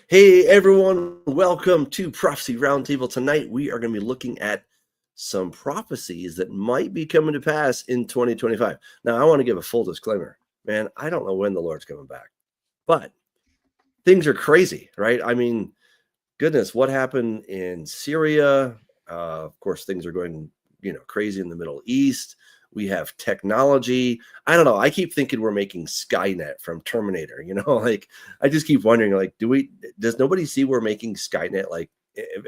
Hey everyone, welcome to Prophecy Roundtable. Tonight we are going to be looking at some prophecies that might be coming to pass in 2025. Now I want to give a full disclaimer. Man, I don't know when the Lord's coming back, but things are crazy, right? I mean, goodness, what happened in Syria? Of course, things are going, crazy in the Middle East. We have technology. I don't know. I keep thinking we're making Skynet from Terminator. Like I just keep wondering, like, does nobody see we're making Skynet like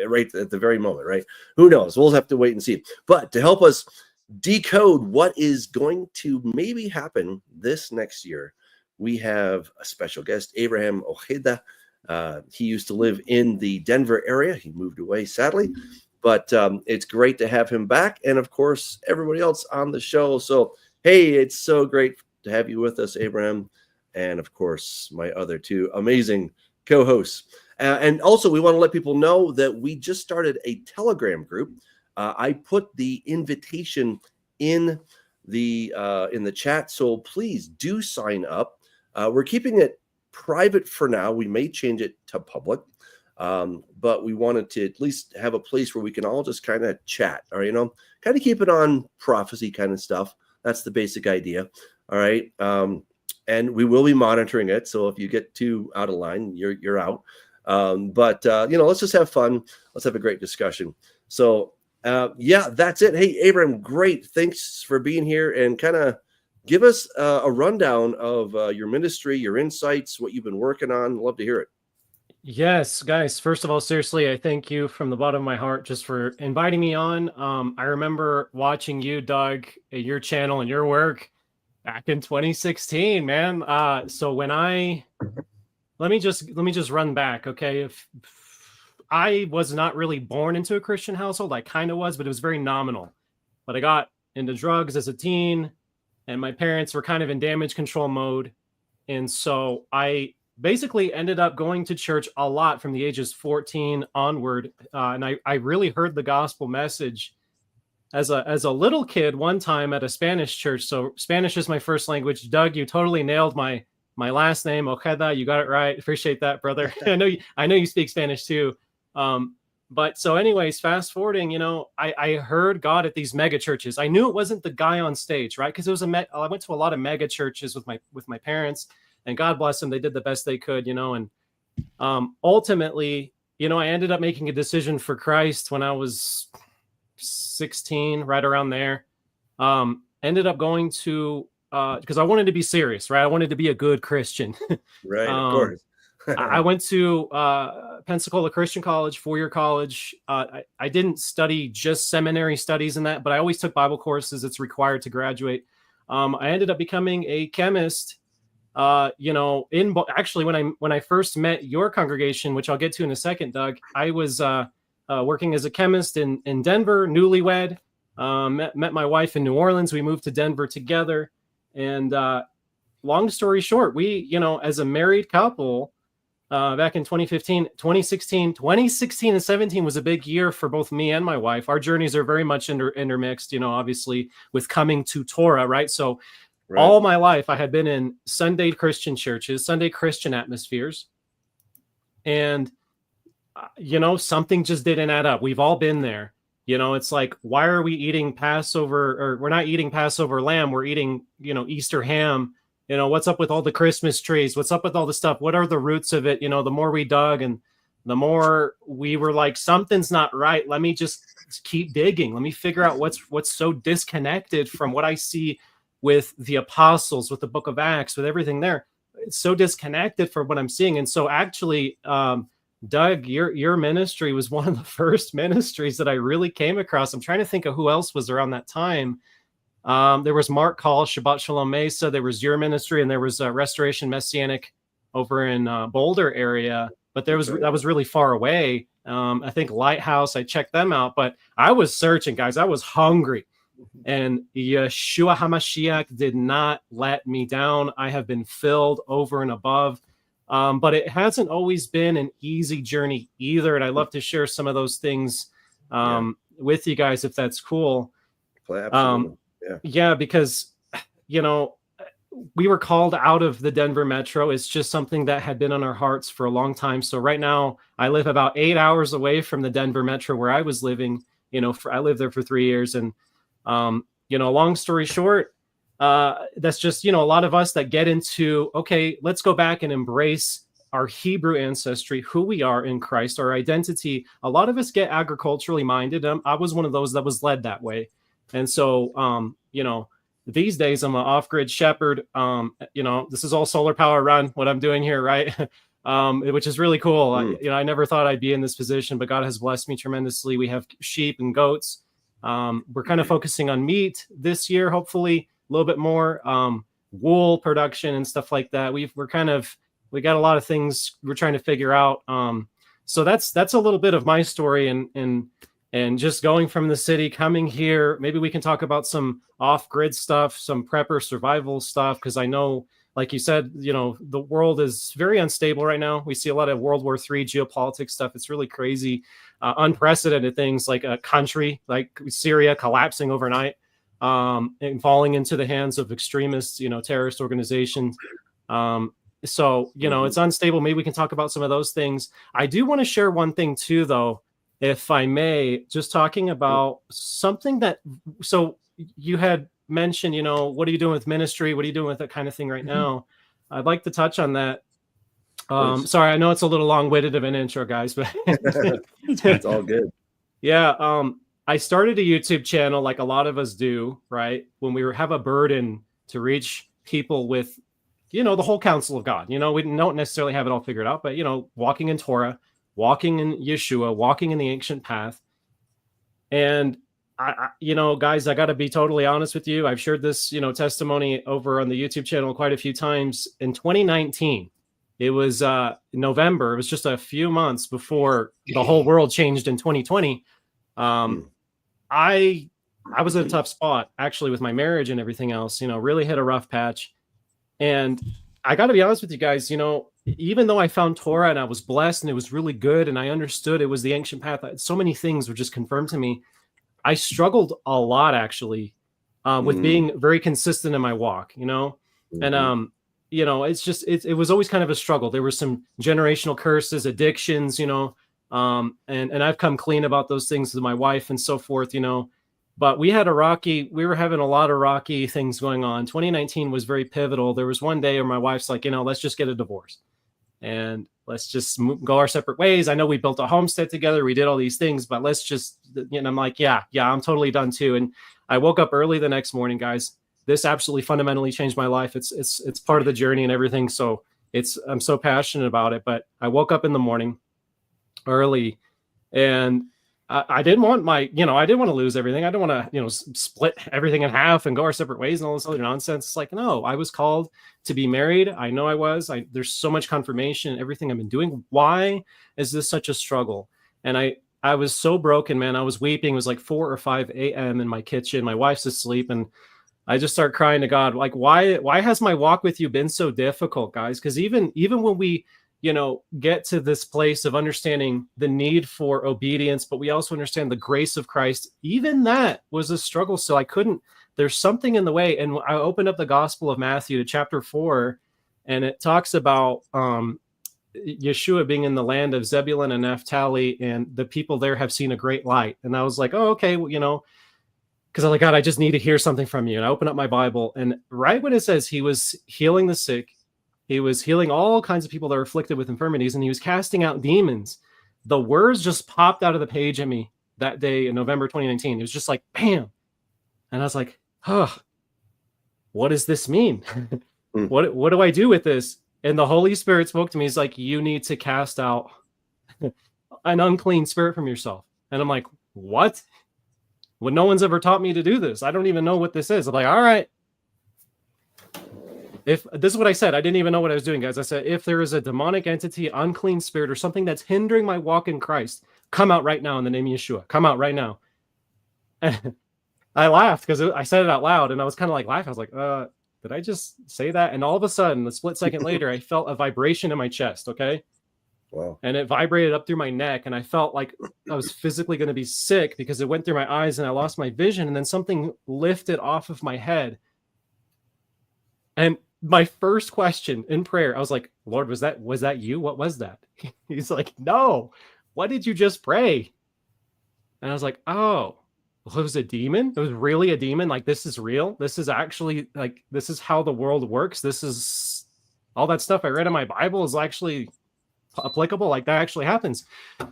right at the very moment, right? Who knows? We'll have to wait and see. But to help us decode what is going to maybe happen this next year, we have a special guest, Abraham Ojeda. He used to live in the Denver area. He moved away, sadly. But it's great to have him back. And, of course, everybody else on the show. So, hey, it's so great to have you with us, Abraham. And, of course, my other two amazing co-hosts. And also, we want to let people know that we just started a Telegram group. I put the invitation in the chat. So please do sign up. We're keeping it private for now. We may change it to public. But we wanted to at least have a place where we can all just kind of chat, or, kind of keep it on prophecy kind of stuff. That's the basic idea. All right. And we will be monitoring it. So if you get too out of line, you're out. But let's just have fun. Let's have a great discussion. So, that's it. Hey, Abraham, great. Thanks for being here and kind of give us a rundown of your ministry, your insights, what you've been working on. Love to hear it. Yes, guys. First of all, seriously, I thank you from the bottom of my heart just for inviting me on. I remember watching you, Doug, your channel and your work back in 2016, man. So when let me just run back, okay? If I was not really born into a Christian household, I kind of was, but it was very nominal. But I got into drugs as a teen, and my parents were kind of in damage control mode, and so I basically ended up going to church a lot from the ages 14 onward. And I really heard the gospel message as a little kid one time at a Spanish church. So Spanish is my first language. Doug, you totally nailed my last name, Ojeda. You got it right. Appreciate that, brother. I know you speak Spanish too. But so anyways, fast forwarding, I heard God at these mega churches. I knew it wasn't the guy on stage, right? Because I went to a lot of mega churches with my parents. And God bless them, they did the best they could, and ultimately, I ended up making a decision for Christ when I was 16, right around there. Ended up going to, because I wanted to be serious, right? I wanted to be a good Christian. Right, of course. I went to Pensacola Christian College, 4-year college. I didn't study just seminary studies in that, but I always took Bible courses. It's required to graduate. I ended up becoming a chemist. Actually, when I first met your congregation, which I'll get to in a second, Doug, I was working as a chemist in Denver, newlywed. Met my wife in New Orleans. We moved to Denver together, and long story short, we, as a married couple, back in 2016 and 17 was a big year for both me and my wife. Our journeys are very much intermixed, obviously with coming to Torah, right? So. Right. All my life, I had been in Sunday Christian churches, Sunday Christian atmospheres. And, something just didn't add up. We've all been there. It's like, why are we eating Passover? Or we're not eating Passover lamb. We're eating, Easter ham. What's up with all the Christmas trees? What's up with all the stuff? What are the roots of it? The more we dug and the more we were like, something's not right. Let me just keep digging. Let me figure out what's so disconnected from what I see with the apostles, with the book of Acts, with everything there. It's so disconnected from what I'm seeing. And so actually, Doug, your ministry was one of the first ministries that I really came across. I'm trying to think of who else was around that time. There was Mark Call, Shabbat Shalom Mesa. There was your ministry, and there was Restoration Messianic over in Boulder area. But that was really far away. I think Lighthouse, I checked them out. But I was searching, guys. I was hungry. And Yeshua HaMashiach did not let me down. I have been filled over and above. But it hasn't always been an easy journey either. And I'd love to share some of those things with you guys, if that's cool. Absolutely. Yeah, because, we were called out of the Denver metro. It's just something that had been on our hearts for a long time. So right now I live about 8 hours away from the Denver metro where I was living. I lived there for 3 years. And, long story short, that's just, a lot of us that get into, okay, let's go back and embrace our Hebrew ancestry, who we are in Christ, our identity. A lot of us get agriculturally minded. I was one of those that was led that way. And so, these days I'm an off-grid shepherd. This is all solar power run, what I'm doing here, right? Which is really cool. I never thought I'd be in this position, but God has blessed me tremendously. We have sheep and goats. We're kind of focusing on meat this year, hopefully a little bit more, wool production and stuff like that. We got a lot of things we're trying to figure out. So that's a little bit of my story and just going from the city, coming here. Maybe we can talk about some off-grid stuff, some prepper survival stuff, because I know, like you said, the world is very unstable right now. We see a lot of World War III geopolitics stuff. It's really crazy, unprecedented things, like a country like Syria collapsing overnight, and falling into the hands of extremists, terrorist organizations. So, it's unstable. Maybe we can talk about some of those things. I do want to share one thing too, though, if I may, just talking about something so you had mentioned, what are you doing with ministry? What are you doing with that kind of thing right now? I'd like to touch on that. Sorry, I know it's a little long-winded of an intro, guys, but it's all good. Yeah. I started a YouTube channel like a lot of us do, right? When we have a burden to reach people with, the whole counsel of God. We don't necessarily have it all figured out, but, walking in Torah, walking in Yeshua, walking in the ancient path. And guys, I got to be totally honest with you. I've shared this, testimony over on the YouTube channel quite a few times. In 2019, it was November. It was just a few months before the whole world changed in 2020. I was in a tough spot actually with my marriage and everything else, really hit a rough patch. And I got to be honest with you guys, even though I found Torah and I was blessed and it was really good and I understood it was the ancient path, so many things were just confirmed to me. I struggled a lot actually with being very consistent in my walk, and it's just it was always kind of a struggle. There were some generational curses, addictions, and I've come clean about those things with my wife and so forth, But we were having a lot of rocky things going on. 2019 was very pivotal. There was one day where my wife's like, let's just get a divorce and let's just go our separate ways. I know we built a homestead together. We did all these things, but let's just, I'm like, yeah, I'm totally done too. And I woke up early the next morning, guys. This absolutely fundamentally changed my life. It's part of the journey and everything. So I'm so passionate about it, but I woke up in the morning early and I didn't want I didn't want to lose everything. I didn't want to, split everything in half and go our separate ways and all this other nonsense. It's like, no, I was called to be married. I know I was. There's so much confirmation in everything I've been doing. Why is this such a struggle? And I was so broken, man. I was weeping. It was like 4 or 5 a.m. in my kitchen. My wife's asleep, and I just start crying to God, like, why has my walk with you been so difficult, guys? Because even when we get to this place of understanding the need for obedience, but we also understand the grace of Christ. Even that was a struggle. So there's something in the way. And I opened up the Gospel of Matthew to chapter 4, and it talks about Yeshua being in the land of Zebulun and Naphtali, and the people there have seen a great light. And I was like, oh, okay, well, because I'm like, God, I just need to hear something from you. And I open up my Bible, and right when it says he was healing the sick, he was healing all kinds of people that are afflicted with infirmities, and he was casting out demons. The words just popped out of the page at me that day in November 2019. It was just like, bam. And I was like, what does this mean? What do I do with this? And the Holy Spirit spoke to me. He's like, you need to cast out an unclean spirit from yourself. And I'm like, what? Well, no one's ever taught me to do this. I don't even know what this is. I'm like, all right. If this is what I said, I didn't even know what I was doing, guys. I said, if there is a demonic entity, unclean spirit, or something that's hindering my walk in Christ, come out right now in the name of Yeshua. Come out right now. And I laughed because I said it out loud, and I was kind of like laughing. I was like, did I just say that? And all of a sudden, a split second later, I felt a vibration in my chest. Okay. Wow. And it vibrated up through my neck, and I felt like I was physically going to be sick because it went through my eyes and I lost my vision. And then something lifted off of my head. And my first question in prayer, I was like, Lord, was that you? What was that? He's like, no, what did you just pray? And I was like, oh, well, it was a demon. It was really a demon. Like, this is real. This is actually, like, this is how the world works. This is all that stuff I read in my Bible is actually applicable. Like, that actually happens.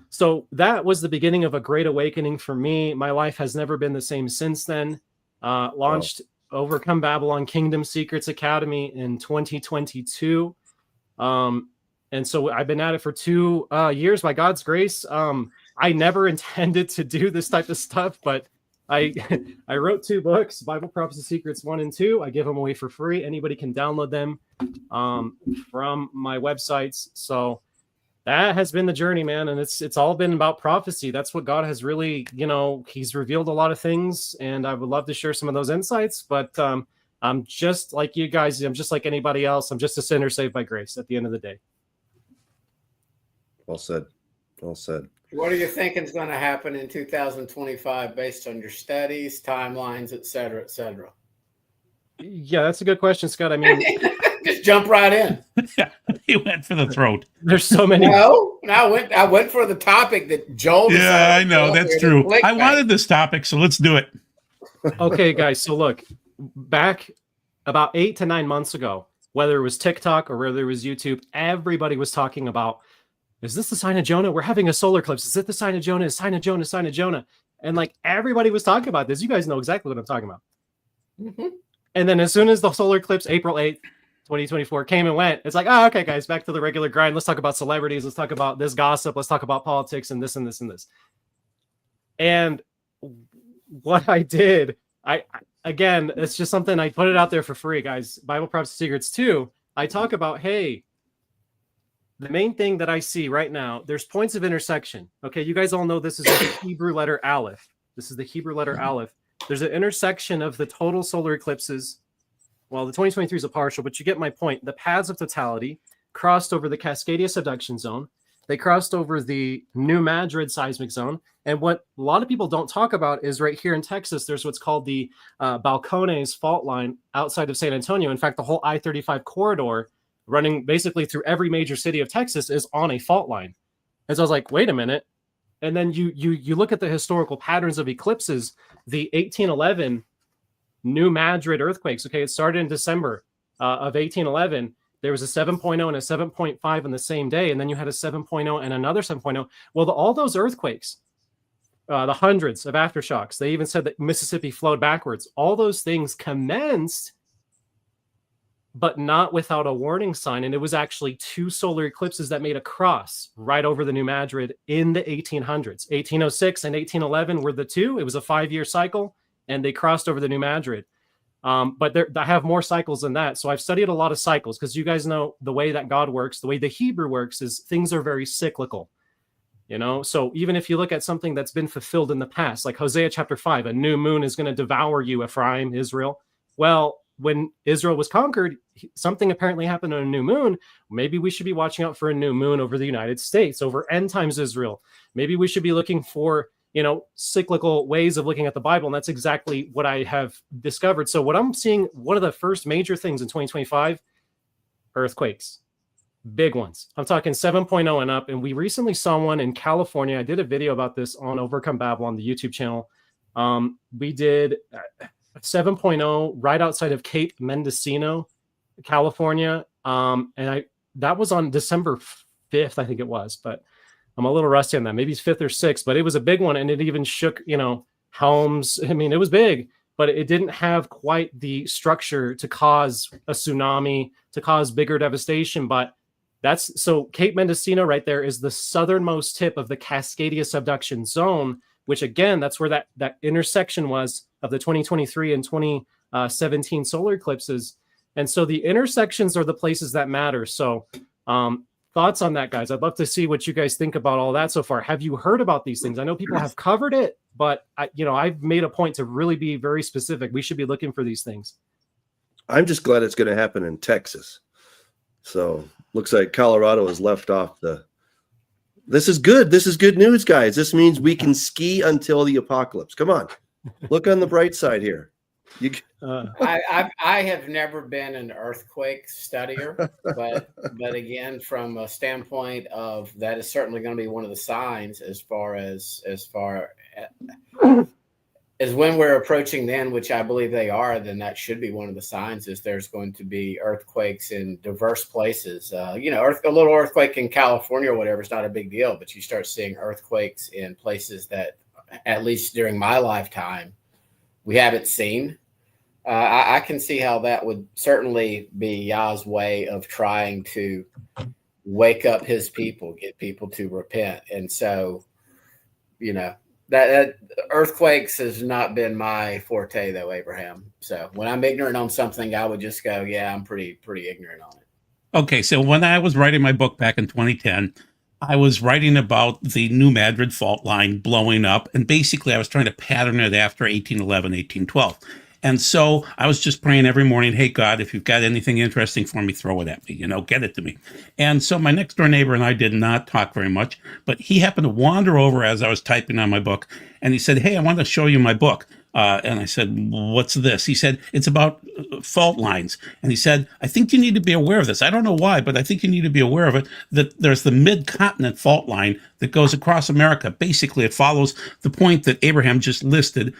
So that was the beginning of a great awakening for me. My life has never been the same since then. Launched Overcome Babylon Kingdom Secrets Academy in 2022. And so I've been at it for 2 years by God's grace. I never intended to do this type of stuff, but I wrote 2 books, Bible Prophecy Secrets 1 and 2. I give them away for free. Anybody can download them from my websites. So that has been the journey, man. And it's all been about prophecy. That's what God has really, he's revealed a lot of things, and I would love to share some of those insights, but I'm just like you guys. I'm just like anybody else. I'm just a sinner saved by grace at the end of the day. Well said. Well said. What are you thinking is going to happen in 2025 based on your studies, timelines, et cetera, et cetera? Yeah, that's a good question, Scott. I mean, just jump right in. Yeah, he went for the throat. There's so many. No, I went for the topic that Joel. Yeah, I know. That's true. I wanted this topic, so let's do it. Okay, guys. So look, back about 8 to 9 months ago, whether it was TikTok or whether it was YouTube, everybody was talking about, is this the sign of Jonah? We're having a solar eclipse. Is it the sign of Jonah? Is sign of Jonah, sign of Jonah? And like everybody was talking about this. You guys know exactly what I'm talking about. Mm-hmm. And then as soon as the solar eclipse, April 8th, 2024 came and went, it's like, oh, okay, guys, back to the regular grind. Let's talk about celebrities. Let's talk about this gossip. Let's talk about politics and this and this and this. And what I did, again, it's just something I put it out there for free, guys. Bible Prophecy Secrets 2. I talk about, hey, the main thing that I see right now, there's points of intersection. Okay, you guys all know this is the Hebrew letter Aleph. This is the Hebrew letter Aleph. There's an intersection of the total solar eclipses. Well, the 2023 is a partial, but you get my point. The paths of totality crossed over the Cascadia subduction zone. They crossed over the New Madrid seismic zone. And what a lot of people don't talk about is right here in Texas, there's what's called the Balcones fault line outside of San Antonio. In fact, the whole I-35 corridor running basically through every major city of Texas is on a fault line. And so I was like, wait a minute. And then you look at the historical patterns of eclipses, the 1811 New Madrid earthquakes. Okay, it started in December of 1811. There was a 7.0 and a 7.5 on the same day, and then you had a 7.0 and another 7.0. Well, all those earthquakes, the hundreds of aftershocks, they even said that Mississippi flowed backwards. All those things commenced, but not without a warning sign. And it was actually 2 solar eclipses that made a cross right over the New Madrid in the 1800s. 1806 and 1811 were the 2. It was a 5-year cycle, and they crossed over the New Madrid. But I have more cycles than that. So I've studied a lot of cycles because you guys know the way that God works, the way the Hebrew works is things are very cyclical. So even if you look at something that's been fulfilled in the past, like Hosea chapter 5, a new moon is going to devour you, Ephraim, Israel. Well, when Israel was conquered, something apparently happened on a new moon. Maybe we should be watching out for a new moon over the United States, over end times Israel. Maybe we should be looking for, cyclical ways of looking at the Bible. And that's exactly what I have discovered. So what I'm seeing, one of the first major things in 2025, earthquakes, big ones. I'm talking 7.0 and up. And we recently saw one in California. I did a video about this on Overcome Babylon, the YouTube channel. We did 7.0 right outside of Cape Mendocino, California. That was on December 5th, I think it was, but I'm a little rusty on that. Maybe it's 5th or 6th, but it was a big one. And it even shook, homes. I mean, it was big, but it didn't have quite the structure to cause a tsunami, to cause bigger devastation. But so Cape Mendocino right there is the southernmost tip of the Cascadia subduction zone, which again, that's where that intersection was of the 2023 and 2017 solar eclipses. And so the intersections are the places that matter. So thoughts on that, guys? I'd love to see what you guys think about all that so far. Have you heard about these things? I know people have covered it, but I've made a point to really be very specific. We should be looking for these things. I'm just glad it's going to happen in Texas. So looks like Colorado has left off This is good. This is good news, guys. This means we can ski until the apocalypse. Come on. Look on the bright side here. You, I have never been an earthquake studier, but again, from a standpoint of that is certainly going to be one of the signs as far as when we're approaching then, which I believe they are, then that should be one of the signs is there's going to be earthquakes in diverse places. A little earthquake in California or whatever is not a big deal, but you start seeing earthquakes in places that, at least during my lifetime, we haven't seen. I can see how that would certainly be Yah's way of trying to wake up his people, get people to repent. And so, that earthquakes has not been my forte, though, Abraham. So when I'm ignorant on something, I would just go, yeah, I'm pretty ignorant on it. Okay, so when I was writing my book back in 2010, I was writing about the New Madrid fault line blowing up, and basically I was trying to pattern it after 1811, 1812. And so I was just praying every morning, hey, God, if you've got anything interesting for me, throw it at me, get it to me. And so my next door neighbor and I did not talk very much, but he happened to wander over as I was typing on my book. And he said, hey, I want to show you my book. And I said, what's this? He said, it's about fault lines. And he said, I think you need to be aware of this. I don't know why, but I think you need to be aware of it, that there's the mid-continent fault line that goes across America. Basically, it follows the point that Abraham just listed,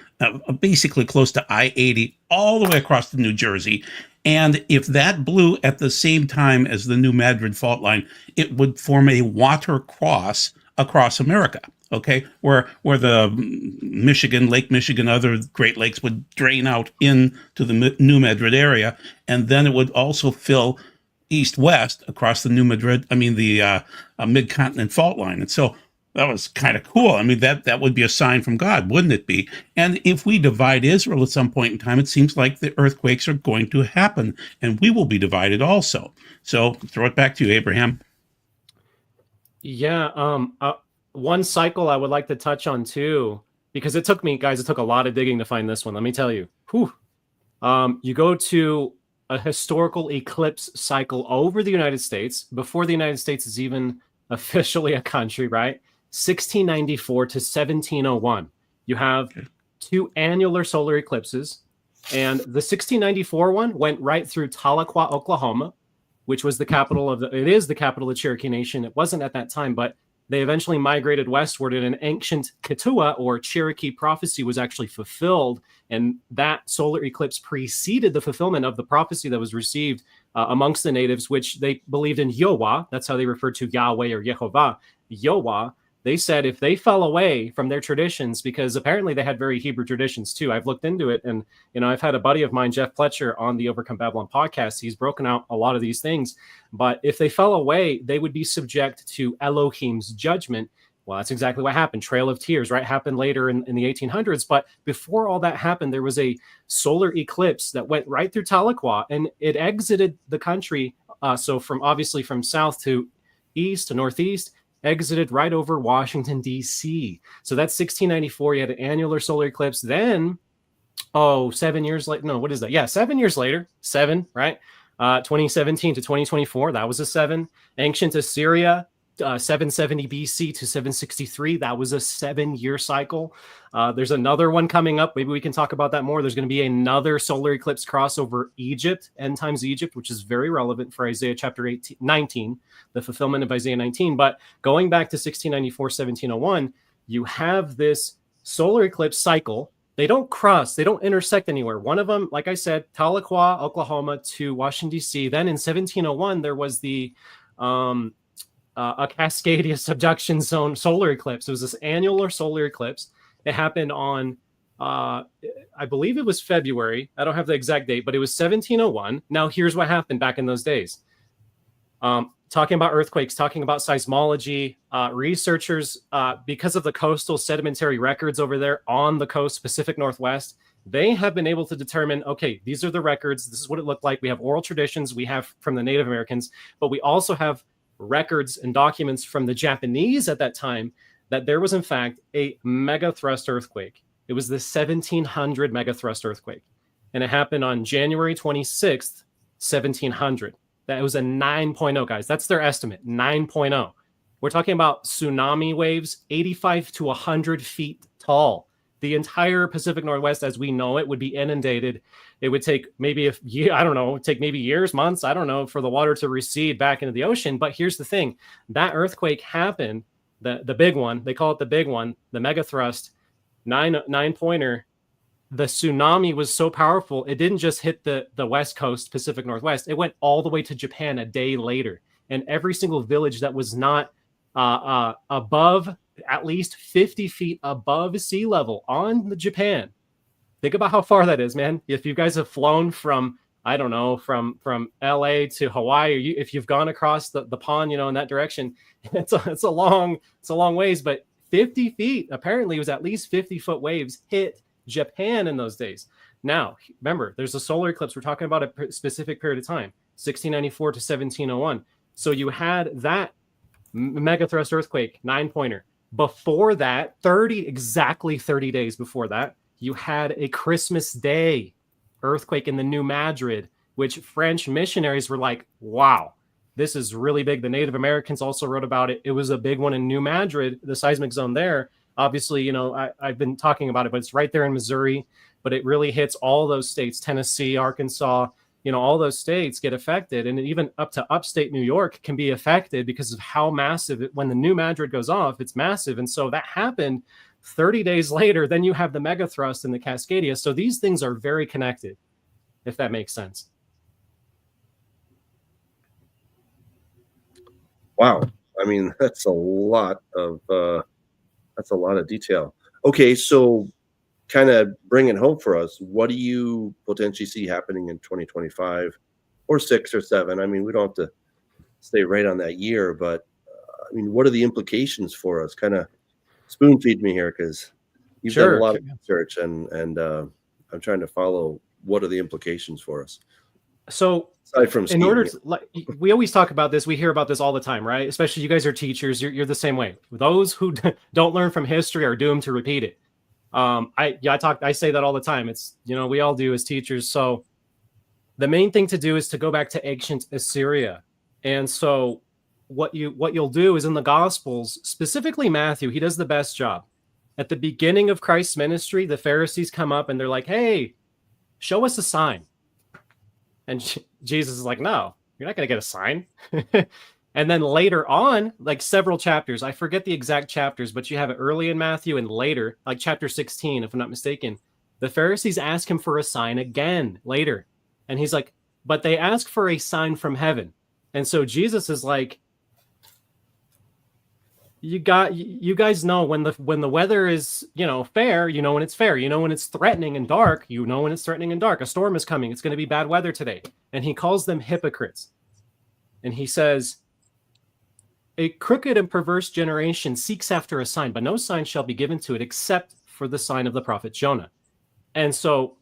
basically close to I-80, all the way across to New Jersey. And if that blew at the same time as the New Madrid fault line, it would form a water cross across America. Okay, where the Lake Michigan, other Great Lakes would drain out into the New Madrid area, and then it would also fill east-west across the mid-continent fault line. And so that was kind of cool. I mean, that would be a sign from God, wouldn't it be? And if we divide Israel at some point in time, it seems like the earthquakes are going to happen, and we will be divided also. So throw it back to you, Abraham. Yeah. One cycle I would like to touch on too, because it took a lot of digging to find this one. Let me tell you. You go to a historical eclipse cycle over the United States before the United States is even officially a country, right? 1694 to 1701. You have two annular solar eclipses, and the 1694 one went right through Tahlequah, Oklahoma, which was the capital of the Cherokee Nation. It wasn't at that time, but they eventually migrated westward, and an ancient Ketua or Cherokee prophecy was actually fulfilled. And that solar eclipse preceded the fulfillment of the prophecy that was received amongst the natives, which they believed in Yahweh. That's how they referred to Yahweh or Yehovah. Yahweh. They said if they fell away from their traditions, because apparently they had very Hebrew traditions too. I've looked into it, and I've had a buddy of mine, Jeff Pletcher, on the Overcome Babylon podcast. He's broken out a lot of these things. But if they fell away, they would be subject to Elohim's judgment. Well, that's exactly what happened. Trail of Tears, right? Happened later in the 1800s. But before all that happened, there was a solar eclipse that went right through Tahlequah, and it exited the country. So from south to east to northeast, exited right over Washington, D.C. So that's 1694. You had an annular solar eclipse. Then, 7 years later. No, what is that? Yeah, 7 years later. 7, right? 2017 to 2024. That was a 7. Ancient Assyria, 770 BC to 763. That was a 7-year cycle. There's another one coming up. Maybe we can talk about that more. There's going to be another solar eclipse crossover Egypt, end times Egypt, which is very relevant for Isaiah chapter 19, the fulfillment of Isaiah 19. But going back to 1694, 1701, you have this solar eclipse cycle. They don't cross. They don't intersect anywhere. One of them, like I said, Tahlequah, Oklahoma to Washington, D.C. Then in 1701, there was the a Cascadia subduction zone solar eclipse. It was this annular solar eclipse. It happened on, I believe it was February. I don't have the exact date, but it was 1701. Now, here's what happened back in those days. Talking about earthquakes, talking about seismology, researchers, because of the coastal sedimentary records over there on the coast, Pacific Northwest, they have been able to determine, okay, these are the records. This is what it looked like. We have oral traditions we have from the Native Americans, but we also have records and documents from the Japanese at that time that there was in fact a megathrust earthquake. It was the 1700 megathrust earthquake, and it happened on January 26th, 1700. That was a 9.0, guys. That's their estimate, 9.0. We're talking about tsunami waves 85 to 100 feet tall. the entire Pacific Northwest as we know it would be inundated. It would take maybe take maybe years, months, I don't know, for the water to recede back into the ocean. But here's the thing, that earthquake happened, the big one, they call it the big one, the mega thrust, 9-pointer. The tsunami was so powerful, it didn't just hit the West Coast, Pacific Northwest, it went all the way to Japan a day later. And every single village that was not above, at least 50 feet above sea level on the Japan. Think about how far that is, man. If you guys have flown from, I don't know, from LA to Hawaii, or if you've gone across the pond, in that direction, it's a long ways, but 50 feet, apparently it was at least 50-foot waves hit Japan in those days. Now, remember, there's a solar eclipse. We're talking about a specific period of time, 1694 to 1701. So you had that megathrust earthquake, 9-pointer. Before that, exactly 30 days before that, you had a Christmas Day earthquake in the New Madrid, which French missionaries were like, wow, this is really big. The Native Americans also wrote about it. It was a big one in New Madrid, the seismic zone there. Obviously, I've been talking about it, but it's right there in Missouri, but it really hits all those states, Tennessee, Arkansas, all those states get affected, and even up to upstate New York can be affected because of how massive when the New Madrid goes off, it's massive. And so that happened 30 days later. Then you have the megathrust and the Cascadia. So these things are very connected, if that makes sense. Wow. I mean, that's a lot of detail. Okay. So kind of bring it home for us. What do you potentially see happening in 2025 or 6 or 7? I mean, we don't have to stay right on that year, but I mean, what are the implications for us? Kind of spoon feed me here, because you've done a lot of research, and I'm trying to follow what are the implications for us. So aside from in order to, we always talk about this, we hear about this all the time, right? Especially you guys are teachers, you're the same way. Those who don't learn from history are doomed to repeat it. I say that all the time. It's, we all do as teachers. So the main thing to do is to go back to ancient Assyria. And so what you'll do is in the Gospels, specifically Matthew, he does the best job. At the beginning of Christ's ministry, the Pharisees come up and they're like, hey, show us a sign. And Jesus is like, no, you're not going to get a sign. And then later on, like several chapters, I forget the exact chapters, but you have it early in Matthew and later, like chapter 16, if I'm not mistaken, the Pharisees ask him for a sign again later. And he's like, but they ask for a sign from heaven. And so Jesus is like, you guys know when the weather is, fair, when it's fair, when it's threatening and dark, when it's threatening and dark, a storm is coming. It's going to be bad weather today. And he calls them hypocrites. And he says, a crooked and perverse generation seeks after a sign, but no sign shall be given to it except for the sign of the prophet Jonah. And so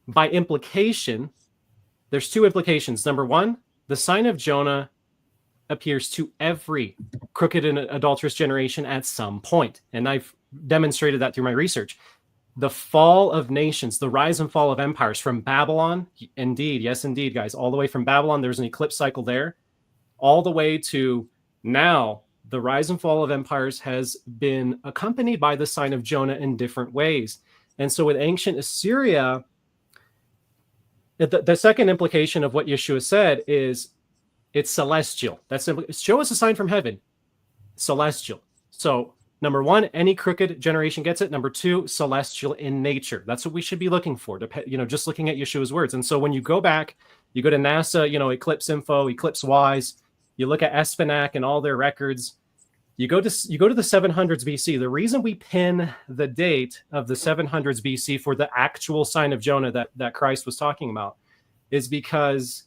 by implication, there's two implications. Number one, the sign of Jonah appears to every crooked and adulterous generation at some point. And I've demonstrated that through my research. The fall of nations, the rise and fall of empires from Babylon, indeed, yes, indeed, guys, all the way from Babylon, there's an eclipse cycle there, all the way to now, the rise and fall of empires has been accompanied by the sign of Jonah in different ways. And so with ancient Assyria, the second implication of what Yeshua said is it's celestial. That's simply, show us a sign from heaven, celestial. So number one, any crooked generation gets it. Number two, celestial in nature. That's what we should be looking for, just looking at Yeshua's words. And so when you go back, you go to NASA, Eclipse Info, Eclipse Wise, you look at Espenac and all their records. You go to the 700s BC. The reason we pin the date of the 700s BC for the actual sign of Jonah that Christ was talking about is because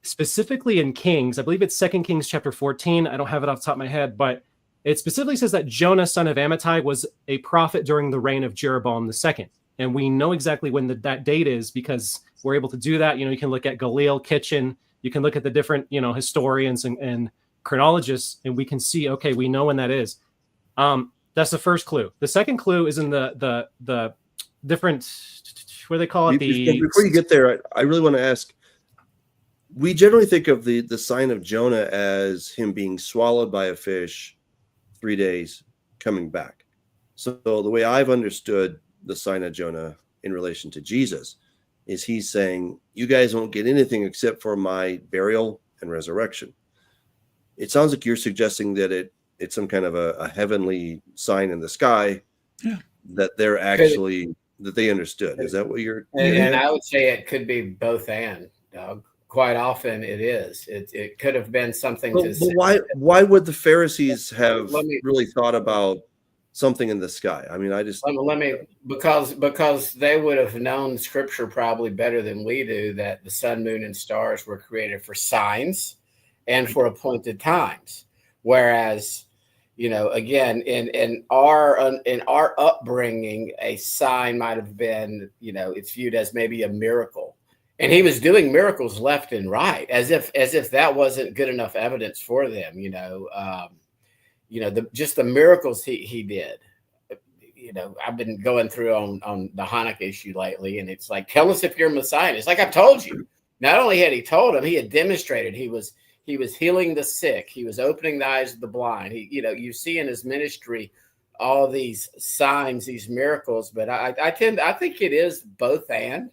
specifically in Kings, I believe it's 2 Kings chapter 14. I don't have it off the top of my head, but it specifically says that Jonah, son of Amittai, was a prophet during the reign of Jeroboam II. And we know exactly when that date is because we're able to do that. You can look at Galil, Kitchen. You can look at the different, historians and chronologists, and we can see, okay, we know when that is. That's the first clue. The second clue is in the different, what do they call it? Before you get there, I really want to ask, we generally think of the sign of Jonah as him being swallowed by a fish, 3 days, coming back. So the way I've understood the sign of Jonah in relation to Jesus is he's saying, you guys won't get anything except for my burial and resurrection. It sounds like you're suggesting that it's some kind of a heavenly sign in the sky that they're actually, that they understood. Is that what you're and I would say it could be both and, Doug. Quite often it is. It could have been something but why would the Pharisees have really thought about something in the sky? I mean, because they would have known scripture probably better than we do, that the sun, moon, and stars were created for signs and for appointed times. Whereas, again, in our upbringing, a sign might have been, it's viewed as maybe a miracle. And he was doing miracles left and right, as if that wasn't good enough evidence for them. Just the miracles he did. I've been going through on the Hanukkah issue lately, and it's like, tell us if you're Messiah. And it's like, I've told you. Not only had he told him, he had demonstrated. He was healing the sick. He was opening the eyes of the blind. You see in his ministry all these signs, these miracles. But I think it is both and.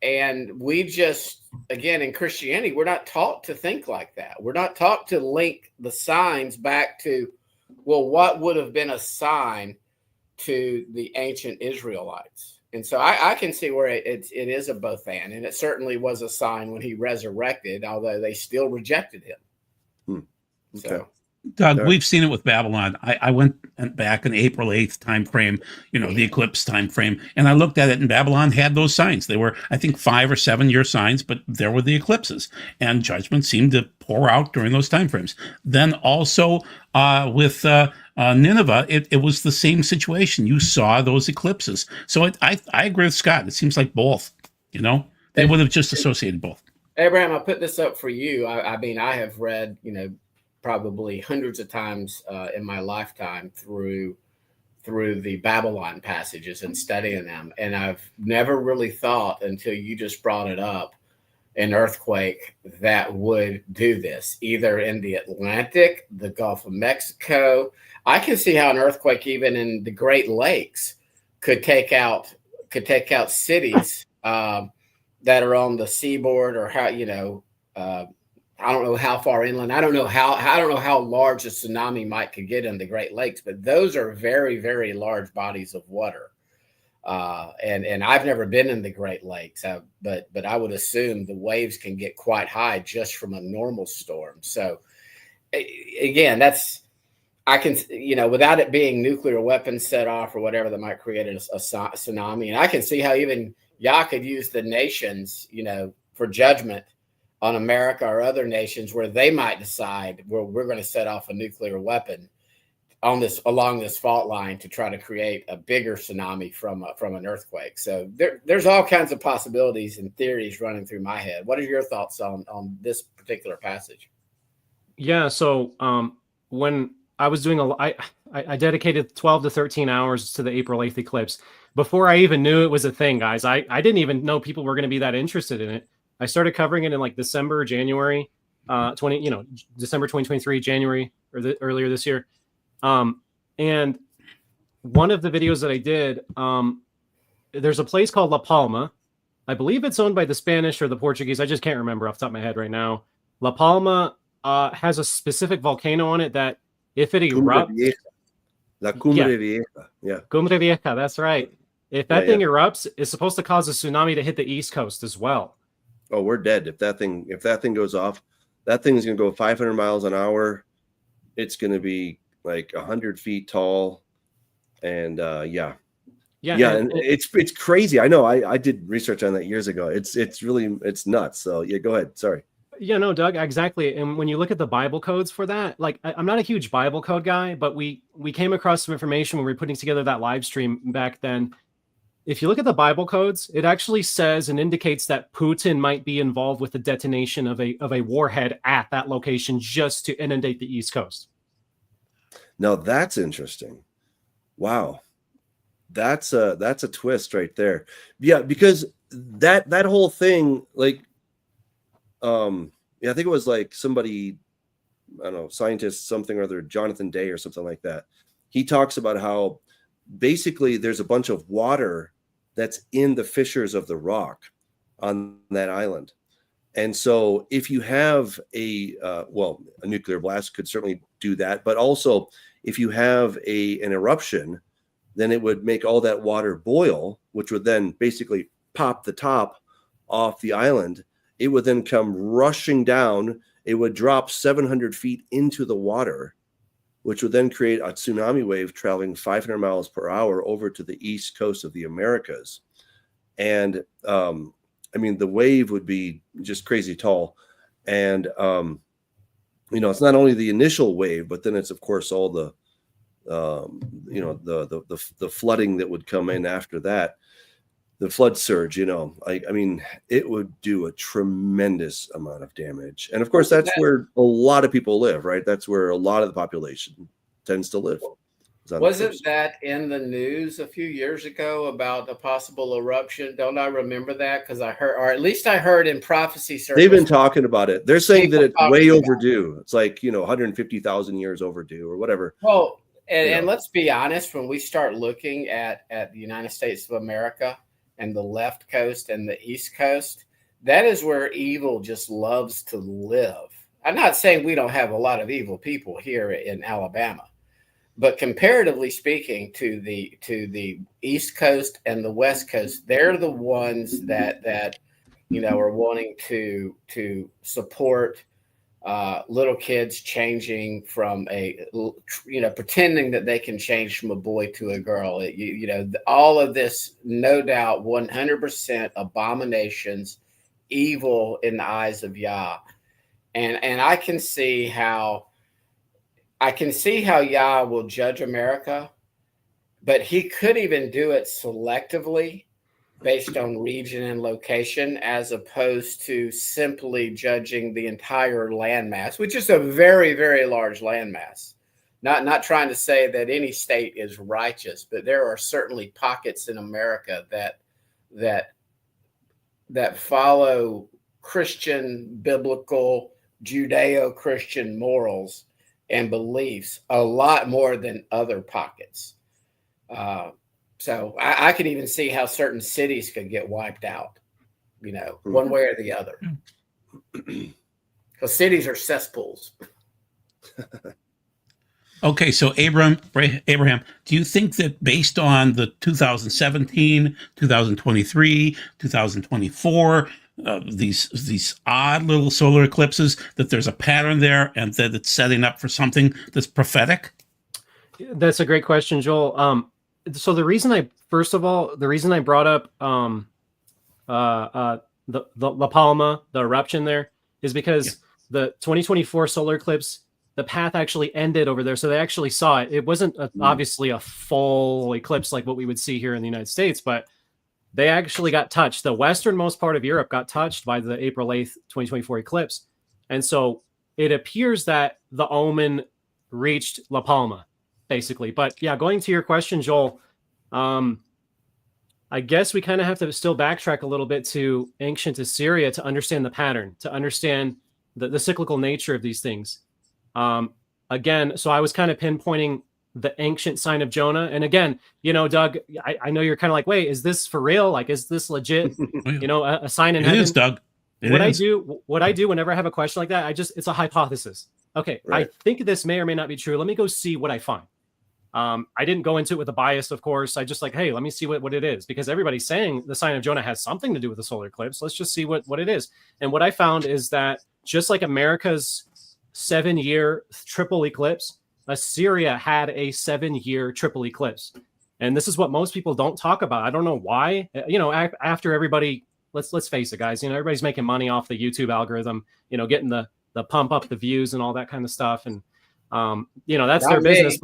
And we just, again, in Christianity, we're not taught to think like that. We're not taught to link the signs back to, well, what would have been a sign to the ancient Israelites? And so I can see where it is a both and it certainly was a sign when he resurrected, although they still rejected him. Okay. So. Doug, we've seen it with Babylon. I went back in April 8th time frame, the eclipse time frame, and I looked at it, and Babylon had those signs. They were, I think, 5 or 7 year signs, but there were the eclipses, and judgment seemed to pour out during those time frames. Then also with Nineveh, it was the same situation. You saw those eclipses. So I agree with Scott. It seems like both, they would have just associated both. Abraham, I'll put this up for you. I mean, I have read, probably hundreds of times in my lifetime through the Babylon passages and studying them. And I've never really thought, until you just brought it up, an earthquake that would do this, either in the Atlantic, the Gulf of Mexico. I can see how an earthquake even in the Great Lakes could take out cities that are on the seaboard, or how, I don't know how far inland. I don't know how large a tsunami could get in the Great Lakes, but those are very, very large bodies of water. And I've never been in the Great Lakes, but I would assume the waves can get quite high just from a normal storm. So again, without it being nuclear weapons set off or whatever that might create a tsunami. And I can see how even Yah could use the nations, for judgment on America or other nations, where they might decide, well, we're going to set off a nuclear weapon along this fault line to try to create a bigger tsunami from an earthquake. So there's all kinds of possibilities and theories running through my head. What are your thoughts on this particular passage? Yeah. So when I was doing I dedicated 12 to 13 hours to the April 8th eclipse before I even knew it was a thing, guys. I didn't even know people were going to be that interested in it. I started covering it in like December, January, December 2023, January, or earlier this year. And one of the videos that I did, there's a place called La Palma. I believe it's owned by the Spanish or the Portuguese. I just can't remember off the top of my head right now. La Palma has a specific volcano on it that if it erupts, La Cumbre Vieja. Yeah. Cumbre Vieja, that's right. If that thing erupts, it's supposed to cause a tsunami to hit the East Coast as well. Oh, we're dead. If that thing goes off, that thing's going to go 500 miles an hour. It's going to be like 100 feet tall. And and it's crazy. I know. I did research on that years ago. It's really nuts. So yeah, go ahead. Sorry. Yeah, no, Doug, exactly. And when you look at the Bible codes for that, like I'm not a huge Bible code guy, but we came across some information when we were putting together that live stream back then. If you look at the Bible codes, it actually says and indicates that Putin might be involved with the detonation of a warhead at that location just to inundate the East Coast. Now that's interesting. Wow. That's a twist right there. Yeah, because that whole thing, like, I think it was like somebody, I don't know, scientist, something or other, Jonathan Day or something like that. he talks about how basically there's a bunch of water that's in the fissures of the rock on that island. And so if you have a nuclear blast could certainly do that, but also if you have an eruption, then it would make all that water boil, which would then basically pop the top off the island. It would then come rushing down. It would drop 700 feet into the water, which would then create a tsunami wave traveling 500 miles per hour over to the east coast of the Americas. And I mean, the wave would be just crazy tall. And, it's not only the initial wave, but then it's, of course, all the flooding that would come in after that, the flood surge, I mean, it would do a tremendous amount of damage. And of course, that's where a lot of people live, right? That's where a lot of the population tends to live. Wasn't that in the news a few years ago about a possible eruption? Don't I remember that? Because I heard, or at least I heard in prophecy circles. They've been talking about it. They're saying that it's way overdue. It's like, 150,000 years overdue or whatever. Well, and let's be honest, when we start looking at the United States of America and the left coast and the east coast, that is where evil just loves to live. I'm not saying we don't have a lot of evil people here in Alabama, but comparatively speaking to the East Coast and the West Coast, they're the ones that are wanting to support little kids changing from pretending that they can change from a boy to a girl. All of this, no doubt, 100% abominations, evil in the eyes of Yah, and I can see how Yah will judge America, but he could even do it selectively based on region and location, as opposed to simply judging the entire landmass, which is a very, very large landmass. Not trying to say that any state is righteous, but there are certainly pockets in America that follow Christian, biblical, Judeo-Christian morals and beliefs a lot more than other pockets. So I could even see how certain cities could get wiped out, one way or the other. Because cities are cesspools. Okay, so Abraham, do you think that based on the 2017, 2023, 2024, these odd little solar eclipses, that there's a pattern there and that it's setting up for something that's prophetic? That's a great question, Joel. So the reason I brought up the La Palma, the eruption there, is because the 2024 solar eclipse, the path actually ended over there. So they actually saw it. It wasn't obviously a full eclipse like what we would see here in the United States, but they actually got touched. The westernmost part of Europe got touched by the April 8th, 2024 eclipse. And so it appears that the omen reached La Palma, basically. But yeah, going to your question, Joel, I guess we kind of have to still backtrack a little bit to ancient Assyria to understand the pattern, to understand the cyclical nature of these things. Again, so I was kind of pinpointing the ancient sign of Jonah. And again, Doug, I know you're kind of like, wait, is this for real? Like, is this legit? A sign in heaven? It is, Doug. What I do whenever I have a question like that, it's a hypothesis. Okay, right. I think this may or may not be true. Let me go see what I find. I didn't go into it with a bias, of course. I just hey, let me see what it is, because everybody's saying the sign of Jonah has something to do with the solar eclipse. Let's just see what it is. And what I found is that just like America's 7-year triple eclipse, Assyria had a 7-year triple eclipse. And this is what most people don't talk about. I don't know why. After everybody, let's face it, guys, everybody's making money off the YouTube algorithm, getting the pump up the views and all that kind of stuff. And that's their business.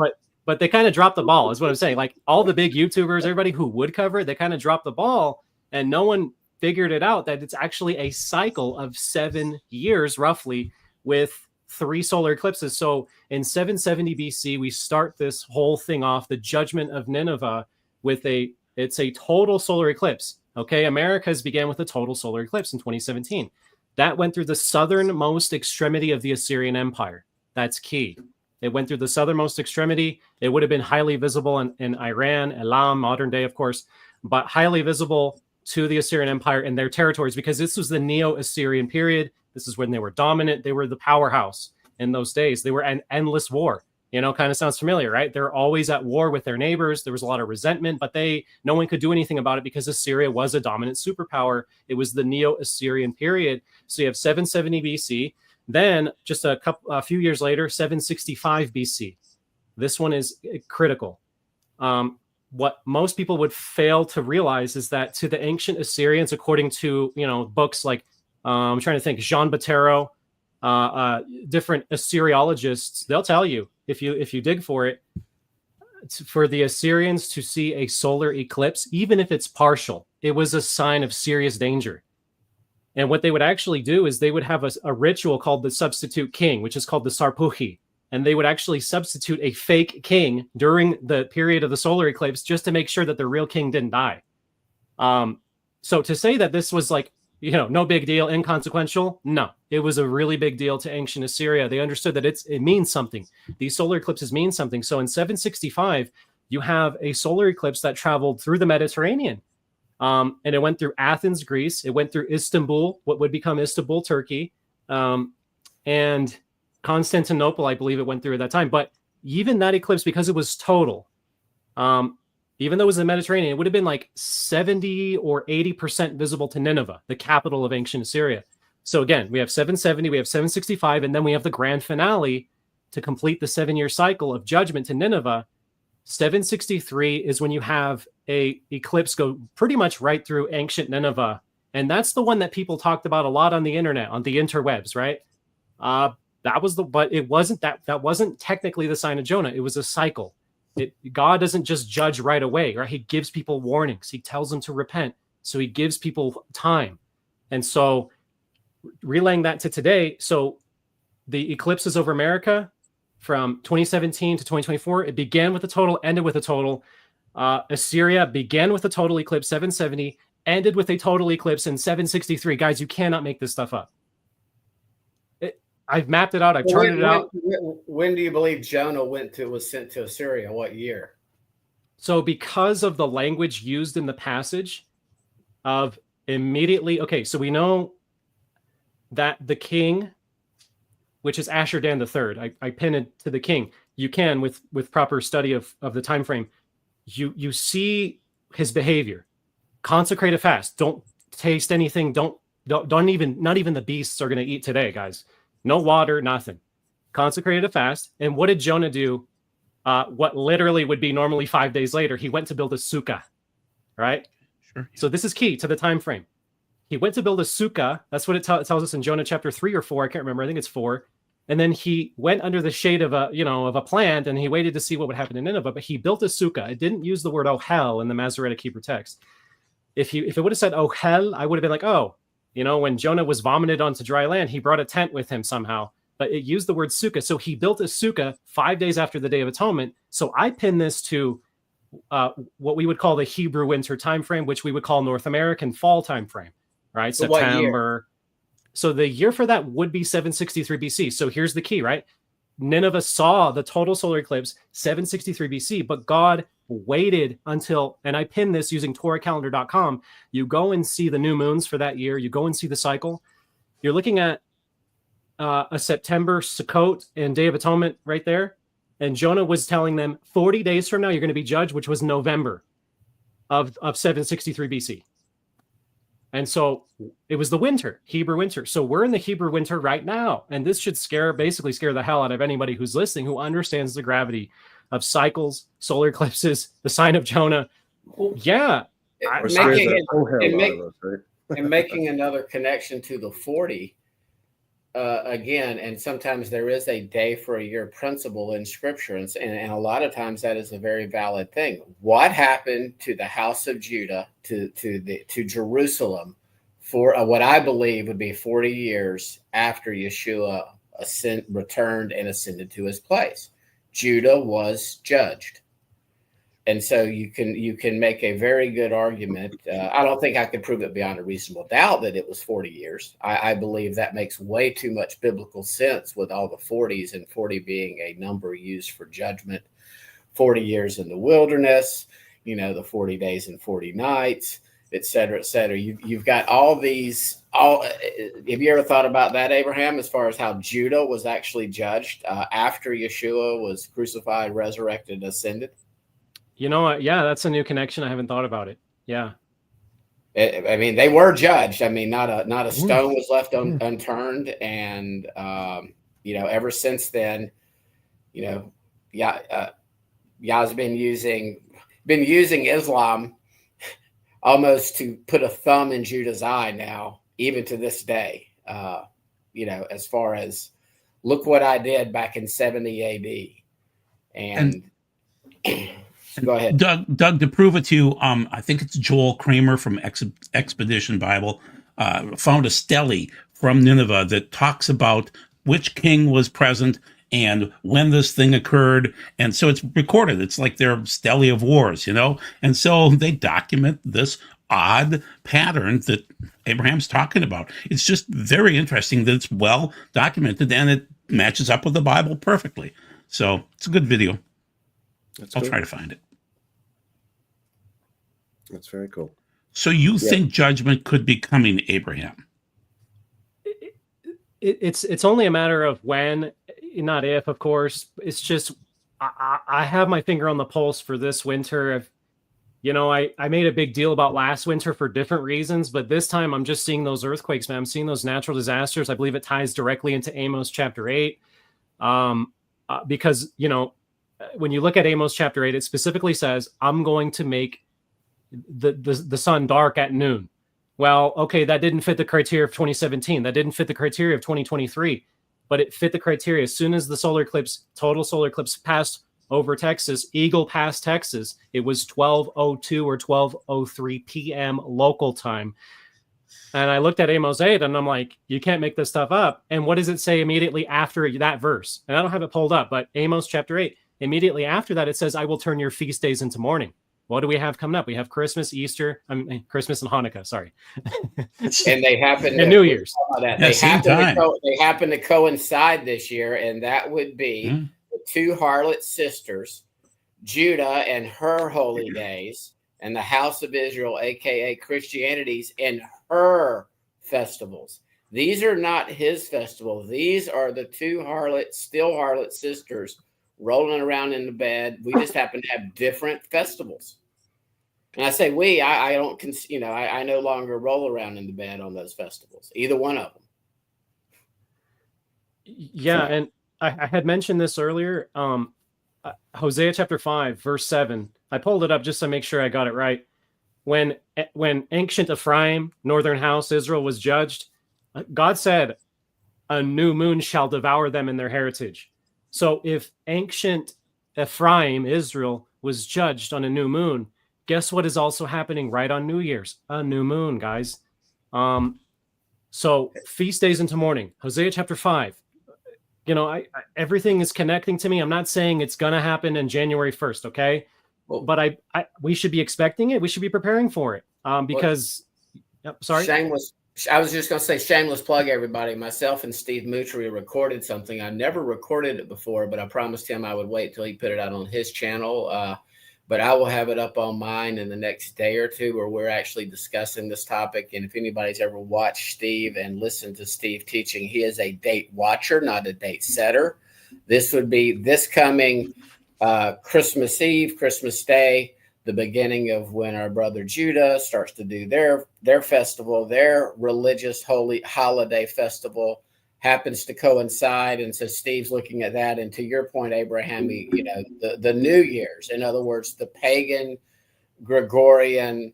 But they kind of dropped the ball, is what I'm saying. Like all the big YouTubers, everybody who would cover it, they kind of dropped the ball, and no one figured it out that it's actually a cycle of 7 years, roughly, with 3 solar eclipses. So in 770 BC, we start this whole thing off, the judgment of Nineveh, with it's a total solar eclipse. Okay, Americas began with a total solar eclipse in 2017. That went through the southernmost extremity of the Assyrian Empire. That's key. It went through the southernmost extremity. It would have been highly visible in Iran, Elam, modern day, of course, but highly visible to the Assyrian Empire and their territories, because this was the Neo-Assyrian period. This is when they were dominant. They were the powerhouse in those days. They were an endless war. Kind of sounds familiar, right? They're always at war with their neighbors. There was a lot of resentment, but no one could do anything about it because Assyria was a dominant superpower. It was the Neo-Assyrian period. So you have 770 BC. Then just a few years later, 765 BC. This one is critical. What most people would fail to realize is that to the ancient Assyrians, according to books like I'm trying to think, Jean Bottero, different Assyriologists, they'll tell you, if you dig for it, for the Assyrians to see a solar eclipse, even if it's partial, it was a sign of serious danger. And what they would actually do is they would have a ritual called the substitute king, which is called the Sarpuhi. And they would actually substitute a fake king during the period of the solar eclipse just to make sure that the real king didn't die. So to say that this was like, no big deal, inconsequential, no, it was a really big deal to ancient Assyria. They understood that it means something. These solar eclipses mean something. So in 765, you have a solar eclipse that traveled through the Mediterranean. And it went through Athens, Greece. It went through Istanbul, what would become Istanbul, Turkey. And Constantinople, I believe it went through at that time. But even that eclipse, because it was total, even though it was in the Mediterranean, it would have been like 70 or 80% visible to Nineveh, the capital of ancient Assyria. So again, we have 770, we have 765, and then we have the grand finale to complete the 7-year cycle of judgment to Nineveh. 763 is when you have a eclipse go pretty much right through ancient Nineveh. And that's the one that people talked about a lot on the internet, on the interwebs, right? But it wasn't that wasn't technically the sign of Jonah. It was a cycle. God doesn't just judge right away, right? He gives people warnings. He tells them to repent. So he gives people time. And so relaying that to today, so the eclipses over America from 2017 to 2024, it began with a total, ended with a total. Assyria began with a total eclipse, 770, ended with a total eclipse in 763. Guys, you cannot make this stuff up. I've mapped it out. I've charted it out. When do you believe Jonah was sent to Assyria? What year? So because of the language used in the passage of immediately, okay, so we know that the king, which is Ashur-dan III, I pin it to the king. You can, with proper study of the time frame, you see his behavior. Consecrate a fast. Don't taste anything. Not even the beasts are going to eat today, guys. No water, nothing. Consecrated a fast. And what did Jonah do? What literally would be normally 5 days later, he went to build a sukkah, right? Sure. So this is key to the time frame. He went to build a sukkah. That's what it tells us in Jonah chapter 3 or 4. I can't remember. I think it's 4. And then he went under the shade of a plant, and he waited to see what would happen in Nineveh. But he built a sukkah. It didn't use the word ohel in the Masoretic Hebrew text. If it would have said ohel, I would have been like, oh, when Jonah was vomited onto dry land, he brought a tent with him somehow. But it used the word sukkah. So he built a sukkah 5 days after the Day of Atonement. So I pin this to what we would call the Hebrew winter time frame, which we would call North American fall time frame, right? So September. So the year for that would be 763 BC. So here's the key, right? Nineveh saw the total solar eclipse 763 BC, but God waited until, and I pin this using TorahCalendar.com. You go and see the new moons for that year. You go and see the cycle. You're looking at a September Sukkot and Day of Atonement right there. And Jonah was telling them 40 days from now, you're going to be judged, which was November of 763 BC. And so it was the winter, Hebrew winter. So we're in the Hebrew winter right now. And this should basically scare the hell out of anybody who's listening, who understands the gravity of cycles, solar eclipses, the sign of Jonah. Yeah. Making another connection to the 40, again, and sometimes there is a day for a year principle in scripture, and a lot of times that is a very valid thing. What happened to the house of Judah, to Jerusalem, for what I believe would be 40 years after Yeshua returned and ascended to his place? Judah was judged. And so you can make a very good argument. I don't think I could prove it beyond a reasonable doubt that it was 40 years. I believe that makes way too much biblical sense with all the 40s, and 40 being a number used for judgment. 40 years in the wilderness, the 40 days and 40 nights, et cetera, et cetera. You've got all these. Have you ever thought about that, Abraham, as far as how Judah was actually judged after Yeshua was crucified, resurrected, ascended? Yeah, that's a new connection. I haven't thought about it. Yeah. I mean, they were judged. I mean, not a stone was left unturned. And, ever since then, Yah's been using Islam almost to put a thumb in Judah's eye now, even to this day, as far as look what I did back in 70 AD. And go ahead. Doug, to prove it to you, I think it's Joel Kramer from Expedition Bible found a stele from Nineveh that talks about which king was present and when this thing occurred. And so it's recorded. It's like their stele of wars, And so they document this odd pattern that Abraham's talking about. It's just very interesting that it's well documented and it matches up with the Bible perfectly. So it's a good video. I'll try to find it. That's very cool. So you think judgment could be coming, Abraham? It's only a matter of when, not if, of course. It's just I have my finger on the pulse for this winter. I made a big deal about last winter for different reasons, but this time I'm just seeing those earthquakes, man. I'm seeing those natural disasters. I believe it ties directly into Amos chapter 8, because when you look at Amos chapter 8, it specifically says, I'm going to make the sun dark at noon. Well, okay, that didn't fit the criteria of 2017. That didn't fit the criteria of 2023, but it fit the criteria. As soon as the total solar eclipse passed over Texas, Eagle Pass, Texas, it was 12:02 or 12:03 p.m. local time. And I looked at Amos 8 and I'm like, you can't make this stuff up. And what does it say immediately after that verse? And I don't have it pulled up, but Amos chapter 8, immediately after that, it says, I will turn your feast days into mourning. What do we have coming up? We have Christmas, Easter, Christmas and Hanukkah, sorry. And they happen and New Year's. They happen to coincide this year, and that would be the two harlot sisters, Judah and her holy days, and the house of Israel, aka Christianity's, and her festivals. These are not his festival. These are the two still harlot sisters rolling around in the bed. We just happen to have different festivals. And I say we, I don't, I no longer roll around in the bed on those festivals, either one of them. Yeah, and I had mentioned this earlier. Hosea chapter 5, verse 7. I pulled it up just to make sure I got it right. When ancient Ephraim, northern house Israel, was judged, God said, a new moon shall devour them in their heritage. So if ancient Ephraim, Israel, was judged on a new moon, guess what is also happening right on New Year's? A new moon, guys. So feast days into mourning, Hosea chapter 5. Everything is connecting to me. I'm not saying it's going to happen in January 1st, okay? But we should be expecting it. We should be preparing for it because, sorry? I was just going to say, shameless plug, everybody. Myself and Steve Mutry recorded something. I never recorded it before, but I promised him I would wait till he put it out on his channel. But I will have it up on mine in the next day or two, where we're actually discussing this topic. And if anybody's ever watched Steve and listened to Steve teaching, he is a date watcher, not a date setter. This would be this coming Christmas Eve, Christmas Day, the beginning of when our brother Judah starts to do their festival, their religious holy holiday festival happens to coincide. And so Steve's looking at that. And to your point, Abraham, the New Year's, in other words, the pagan, Gregorian,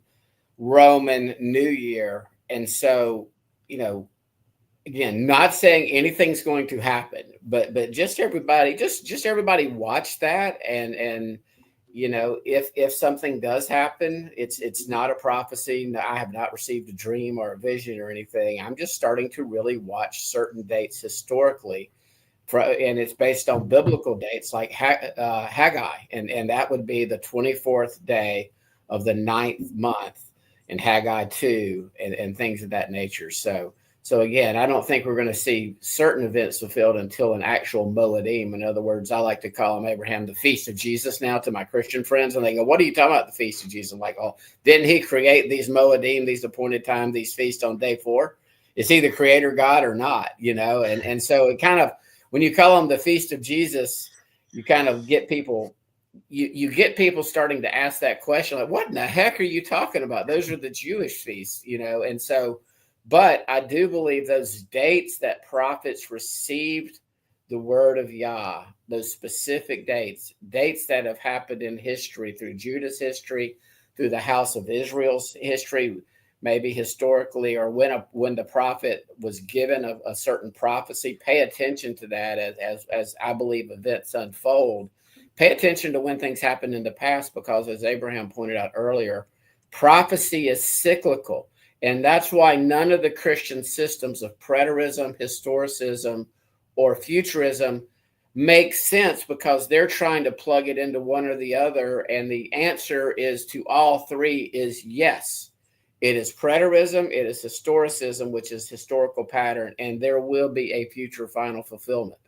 Roman New Year. And so, again, not saying anything's going to happen, but just everybody watch that. And if something does happen, it's not a prophecy. I have not received a dream or a vision or anything. I'm just starting to really watch certain dates historically And it's based on biblical dates like Haggai, and that would be the 24th day of the 9th month in Haggai 2, and things of that nature. So again, I don't think we're going to see certain events fulfilled until an actual Moedim. In other words, I like to call them, Abraham, the Feast of Jesus now to my Christian friends. And they go, what are you talking about, the Feast of Jesus? I'm like, oh, didn't he create these Moedim, these appointed time, these feasts on day 4? Is he the creator God or not? And so it kind of, when you call them the Feast of Jesus, you kind of get people, you get people starting to ask that question, like, what in the heck are you talking about? Those are the Jewish feasts, and so, but I do believe those dates that prophets received the word of Yah, those specific dates that have happened in history, through Judah's history, through the house of Israel's history, maybe historically, or when the prophet was given a certain prophecy. Pay attention to that as I believe events unfold. Pay attention to when things happened in the past, because as Abraham pointed out earlier, prophecy is cyclical. And that's why none of the Christian systems of preterism, historicism, or futurism make sense, because they're trying to plug it into one or the other. And the answer is to all three is yes. It is preterism, it is historicism, which is historical pattern, and there will be a future final fulfillment.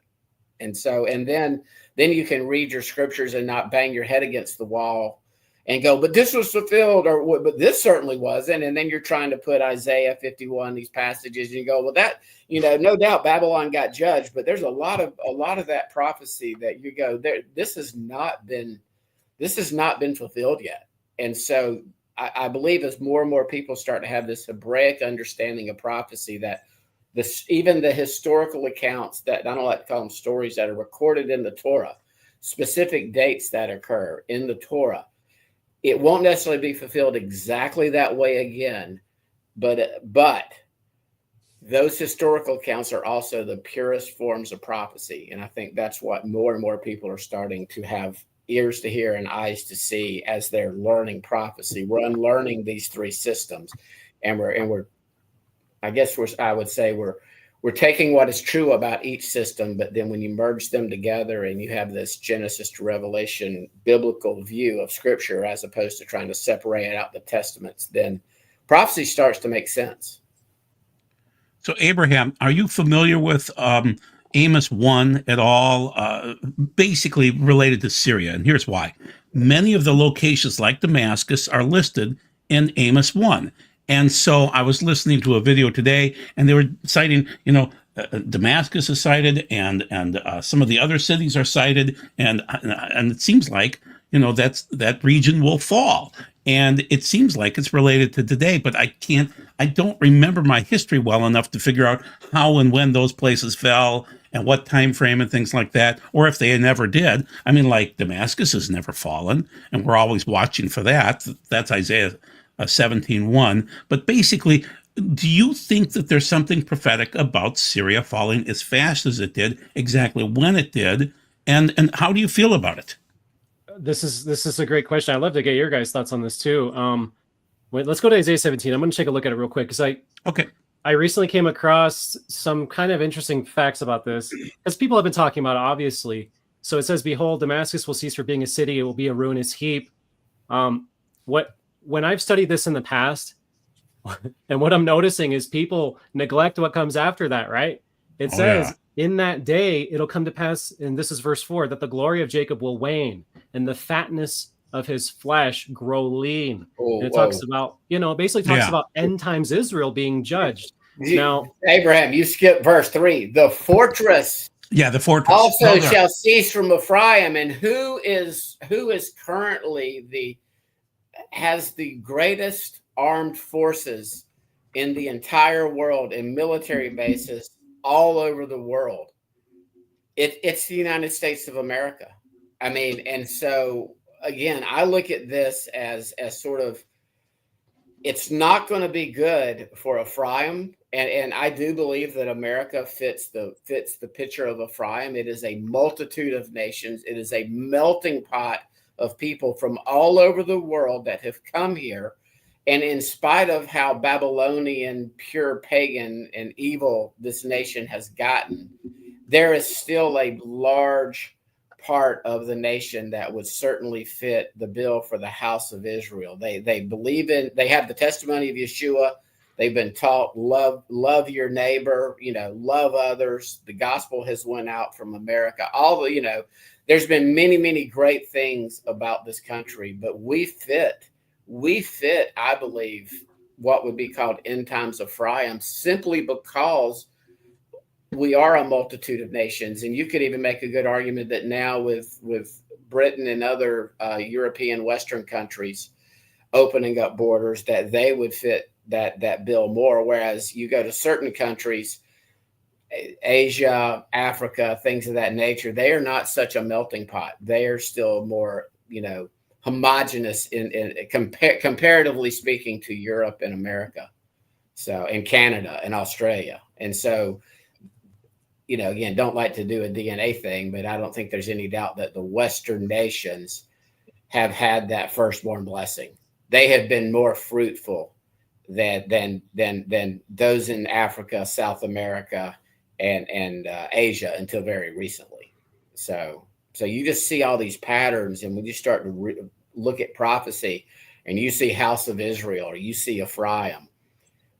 And so, and then you can read your scriptures and not bang your head against the wall and go, but this was fulfilled, or but this certainly wasn't. And then you're trying to put Isaiah 51, these passages, and you go, well, that, no doubt Babylon got judged, but there's a lot of that prophecy that you go, this has not been fulfilled yet. And so I believe as more and more people start to have this Hebraic understanding of prophecy, that even the historical accounts, that I don't like to call them stories, that are recorded in the Torah, specific dates that occur in the Torah, it won't necessarily be fulfilled exactly that way again, but those historical accounts are also the purest forms of prophecy. And I think that's what more and more people are starting to have ears to hear and eyes to see as they're learning prophecy. We're unlearning these three systems, and I would say we're taking what is true about each system, but then when you merge them together and you have this Genesis to Revelation biblical view of Scripture, as opposed to trying to separate out the testaments, then prophecy starts to make sense. So, Abraham, are you familiar with Amos 1 at all? Basically related to Syria, and here's why. Many of the locations, like Damascus, are listed in Amos 1. And so I was listening to a video today, and they were citing, Damascus is cited, and some of the other cities are cited, and it seems like, that region will fall. And it seems like it's related to today, but I don't remember my history well enough to figure out how and when those places fell and what time frame and things like that, or if they never did. I mean, like Damascus has never fallen, and we're always watching for that. That's Isaiah 17:1. But basically, do you think that there's something prophetic about Syria falling as fast as it did, exactly when it did, and how do you feel about it? This is a great question. I'd love to get your guys' thoughts on this too. Let's go to Isaiah 17. I'm going to take a look at it real quick, because I recently came across some kind of interesting facts about this, because people have been talking about it, obviously. So it says, behold, Damascus will cease from being a city. It will be a ruinous heap. When I've studied this in the past, and what I'm noticing is people neglect what comes after that, right? It says, in that day, it'll come to pass, and this is verse 4, that the glory of Jacob will wane, and the fatness of his flesh grow lean. And it talks about, basically talks about end times Israel being judged. Now, Abraham, you skipped verse 3. The fortress. Yeah, the fortress Also shall cease from Ephraim. And who is currently has the greatest armed forces in the entire world, in military bases all over the world? It's the United States of America. I mean, and so again, I look at this as sort of, it's not going to be good for Ephraim. And I do believe that America fits the picture of Ephraim. It is a multitude of nations. It is a melting pot of people from all over the world that have come here. And in spite of how Babylonian, pure pagan and evil this nation has gotten, there is still a large part of the nation that would certainly fit the bill for the house of Israel. They believe in, they have the testimony of Yeshua. They've been taught love your neighbor, love others. The gospel has went out from America. There's been many great things about this country, but we fit, I believe, what would be called end times Ephraim, simply because we are a multitude of nations. And you could even make a good argument that now with Britain and other European Western countries opening up borders, that they would fit that bill more. Whereas you go to certain countries, Asia, Africa, things of that nature, they are not such a melting pot. They are still more, homogenous comparatively speaking to Europe and America. So, and Canada and Australia. And so, again, don't like to do a DNA thing, but I don't think there's any doubt that the Western nations have had that firstborn blessing. They have been more fruitful than those in Africa, South America, and Asia until very recently. So you just see all these patterns, and when you start to look at prophecy, and you see House of Israel or you see Ephraim,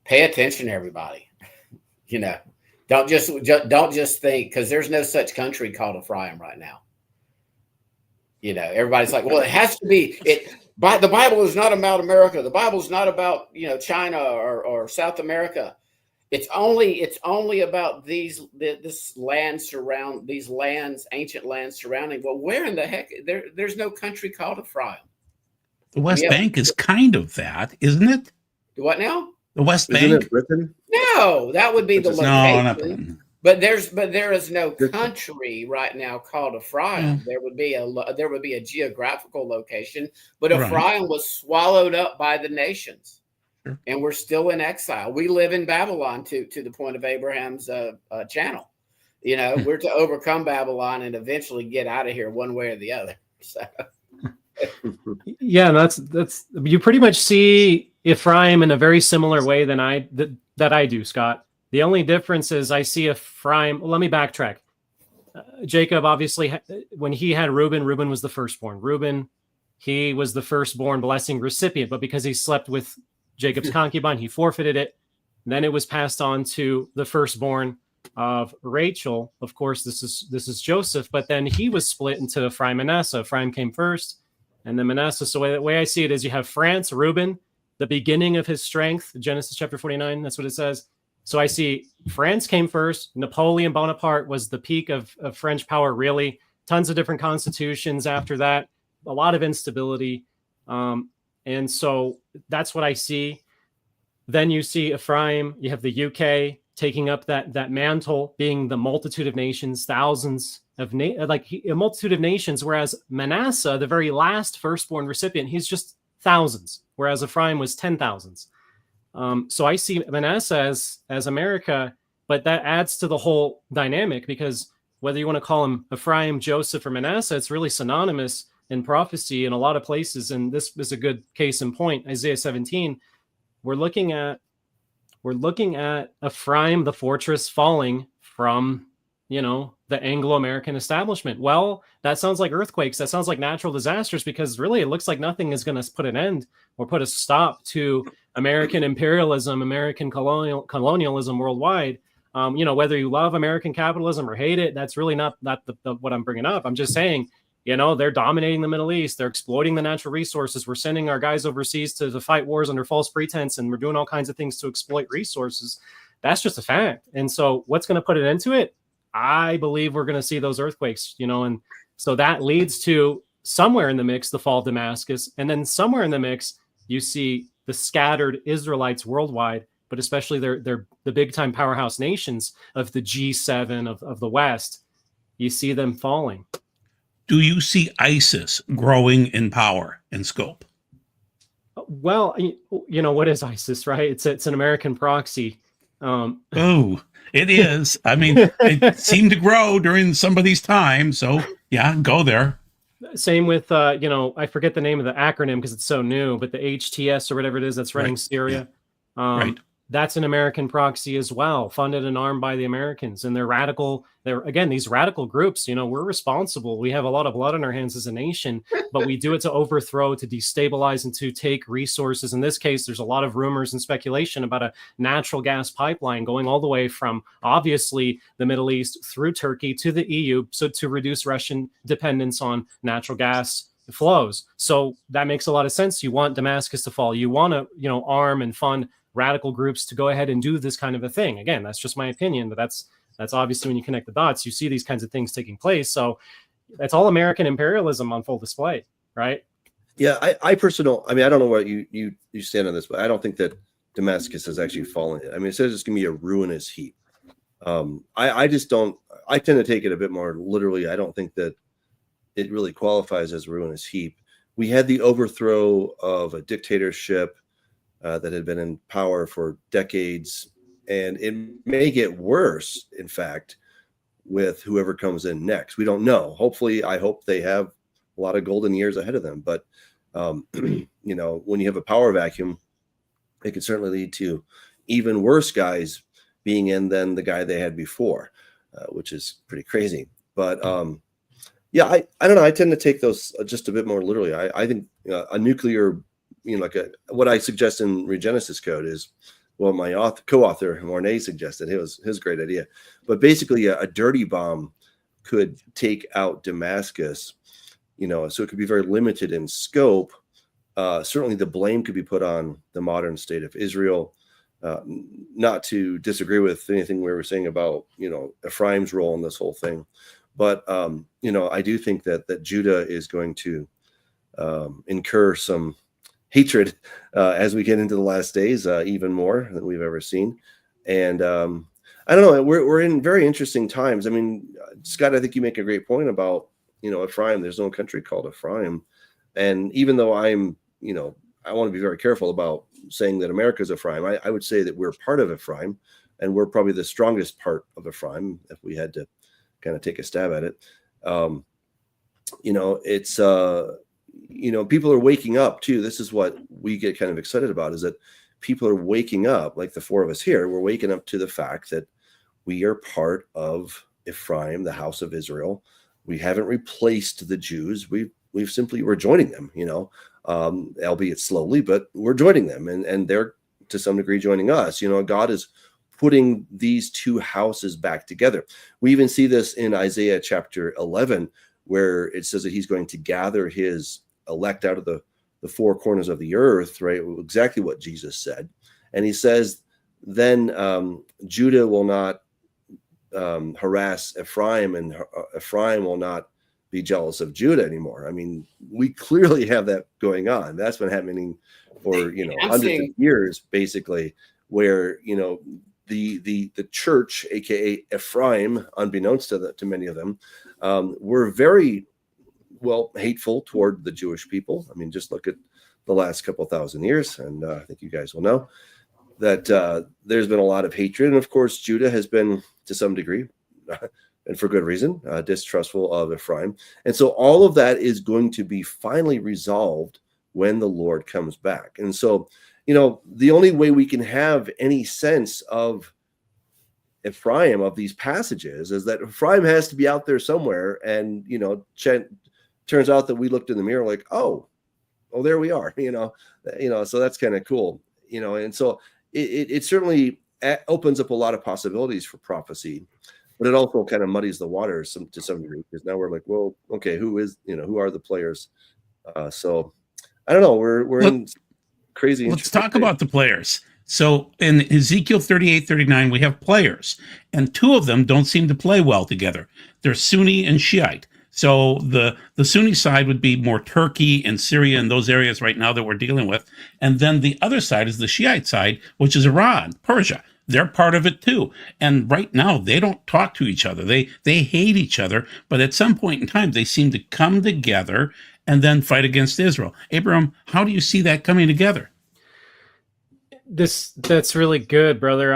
pay attention, everybody. Don't just think, because there's no such country called Ephraim right now. Everybody's like, well, it has to be it. But the Bible is not about America. The Bible is not about China or South America. It's only about these lands, ancient lands surrounding. Well, where in the heck? There's no country called Ephraim. The West Bank is kind of that, isn't it? What now? The West Isn't Bank. it Britain? No, that would be the location. No, not Britain. But there is no country right now called Ephraim. Yeah. There would be a geographical location, but Ephraim was swallowed up by the nations, and we're still in exile. We live in Babylon to the point of Abraham's channel. We're to overcome Babylon and eventually get out of here one way or the other. So. Yeah, that's you pretty much see Ephraim in a very similar way than that I do, Scott. The only difference is I see Ephraim. Let me backtrack. Jacob, obviously, when he had Reuben was the firstborn. Reuben, he was the firstborn blessing recipient, but because he slept with Jacob's concubine, he forfeited it. And then it was passed on to the firstborn of Rachel. Of course, this is Joseph, but then he was split into Ephraim and Manasseh. Ephraim came first, and then Manasseh. So the way I see it is you have France, Reuben, the beginning of his strength, Genesis chapter 49, that's what it says. So I see France came first. Napoleon Bonaparte was the peak of French power, really. Tons of different constitutions after that, a lot of instability. And so that's what I see. Then you see Ephraim, you have the UK taking up that mantle, being the multitude of nations, thousands of a multitude of nations, whereas Manasseh, the very last firstborn recipient, he's just thousands, whereas Ephraim was 10,000s. So I see Manasseh as America, but that adds to the whole dynamic, because whether you want to call him Ephraim, Joseph, or Manasseh, it's really synonymous in prophecy in a lot of places. And this is a good case in point. Isaiah 17, we're looking at Ephraim, the fortress, falling from, the Anglo-American establishment. Well, that sounds like earthquakes. That sounds like natural disasters, because really it looks like nothing is going to put an end or put a stop to American imperialism, American colonialism worldwide. Whether you love American capitalism or hate it, that's really not what I'm bringing up. I'm just saying, they're dominating the Middle East. They're exploiting the natural resources. We're sending our guys overseas to fight wars under false pretense, and we're doing all kinds of things to exploit resources. That's just a fact. And so what's going to put it into it? I believe we're going to see those earthquakes, and so that leads to somewhere in the mix, the fall of Damascus. And then somewhere in the mix, you see the scattered Israelites worldwide, but especially they're the big time powerhouse nations of the G7 of the West. You see them falling. Do you see ISIS growing in power and scope? Well, what is ISIS, right? It's an American proxy. Oh, it is. I mean, it seemed to grow during somebody's time. So yeah, go there. Same with, I forget the name of the acronym because it's so new, but the HTS or whatever it is that's running Syria. Yeah. Right. that's an American proxy as well, funded and armed by the Americans. And again, these radical groups, we're responsible. We have a lot of blood on our hands as a nation, but we do it to overthrow, to destabilize, and to take resources. In this case, there's a lot of rumors and speculation about a natural gas pipeline going all the way from, obviously, the Middle East through Turkey to the EU, so to reduce Russian dependence on natural gas flows. So that makes a lot of sense. You want Damascus to fall. You want to, arm and fund radical groups to go ahead and do this kind of a thing. Again, that's just my opinion, but that's obviously, when you connect the dots, you see these kinds of things taking place. So that's all American imperialism on full display, right? Yeah, I personally, I don't know what you stand on this, but I don't think that Damascus has actually fallen. I mean, it says it's going to be a ruinous heap. I just don't. I tend to take it a bit more literally. I don't think that it really qualifies as a ruinous heap. We had the overthrow of a dictatorship that had been in power for decades, and it may get worse, in fact, with whoever comes in next. We don't know. Hopefully, I hope they have a lot of golden years ahead of them. But, when you have a power vacuum, it can certainly lead to even worse guys being in than the guy they had before, which is pretty crazy. But, I don't know. I tend to take those just a bit more literally. I think a nuclear, what I suggest in Regenesis Code is, well, my co-author Mornay suggested. It was his great idea. But basically, a dirty bomb could take out Damascus. So it could be very limited in scope. Certainly, the blame could be put on the modern state of Israel. Not to disagree with anything we were saying about Ephraim's role in this whole thing, but I do think that Judah is going to incur some hatred as we get into the last days, even more than we've ever seen. And I don't know, we're in very interesting times. I mean, Scott, I think you make a great point about Ephraim. There's no country called Ephraim, and even though I want to be very careful about saying that America is Ephraim, I would say that we're part of Ephraim, and we're probably the strongest part of Ephraim if we had to kind of take a stab at it. It's people are waking up too. This is what we get kind of excited about, is that people are waking up, like the four of us here. We're waking up to the fact that we are part of Ephraim, the house of Israel. We haven't replaced the Jews. We're joining them, albeit slowly, but we're joining them, and they're to some degree joining us. God is putting these two houses back together. We even see this in Isaiah chapter 11, where it says that he's going to gather his elect out of the four corners of the earth, right? Exactly what Jesus said. And he says, then Judah will not harass Ephraim, and Ephraim will not be jealous of Judah anymore. I mean, we clearly have that going on. That's been happening for hundreds of years, basically, where the church, aka Ephraim, unbeknownst to many of them, were very hateful toward the Jewish people. I mean, just look at the last couple thousand years, and I think you guys will know that there's been a lot of hatred. And of course, Judah has been, to some degree, and for good reason, distrustful of Ephraim. And so all of that is going to be finally resolved when the Lord comes back. And so, the only way we can have any sense of Ephraim, of these passages, is that Ephraim has to be out there somewhere. And, turns out that we looked in the mirror like, oh, there we are, so that's kind of cool, and so it certainly opens up a lot of possibilities for prophecy, but it also kind of muddies the waters to some degree, because now we're like, well, okay, who are the players? So I don't know, we're in crazy. Let's talk about the players. So in Ezekiel 38:39, we have players, and two of them don't seem to play well together. They're Sunni and Shiite. So the Sunni side would be more Turkey and Syria and those areas right now that we're dealing with. And then the other side is the Shiite side, which is Iran, Persia. They're part of it too. And right now they don't talk to each other. They hate each other, but at some point in time they seem to come together and then fight against Israel. Abraham, how do you see that coming together? That's really good, brother.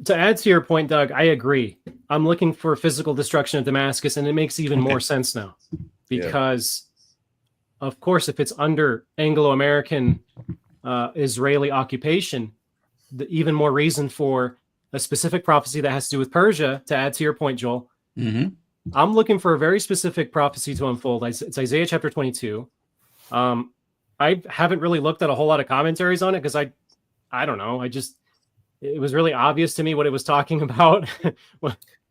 To add to your point, Doug, I agree. I'm looking for physical destruction of Damascus, and it makes even more sense now, because, of course, if it's under Anglo-American Israeli occupation, even more reason for a specific prophecy that has to do with Persia, to add to your point, Joel. Mm-hmm. I'm looking for a very specific prophecy to unfold. It's Isaiah chapter 22. I haven't really looked at a whole lot of commentaries on it because I don't know. It was really obvious to me what it was talking about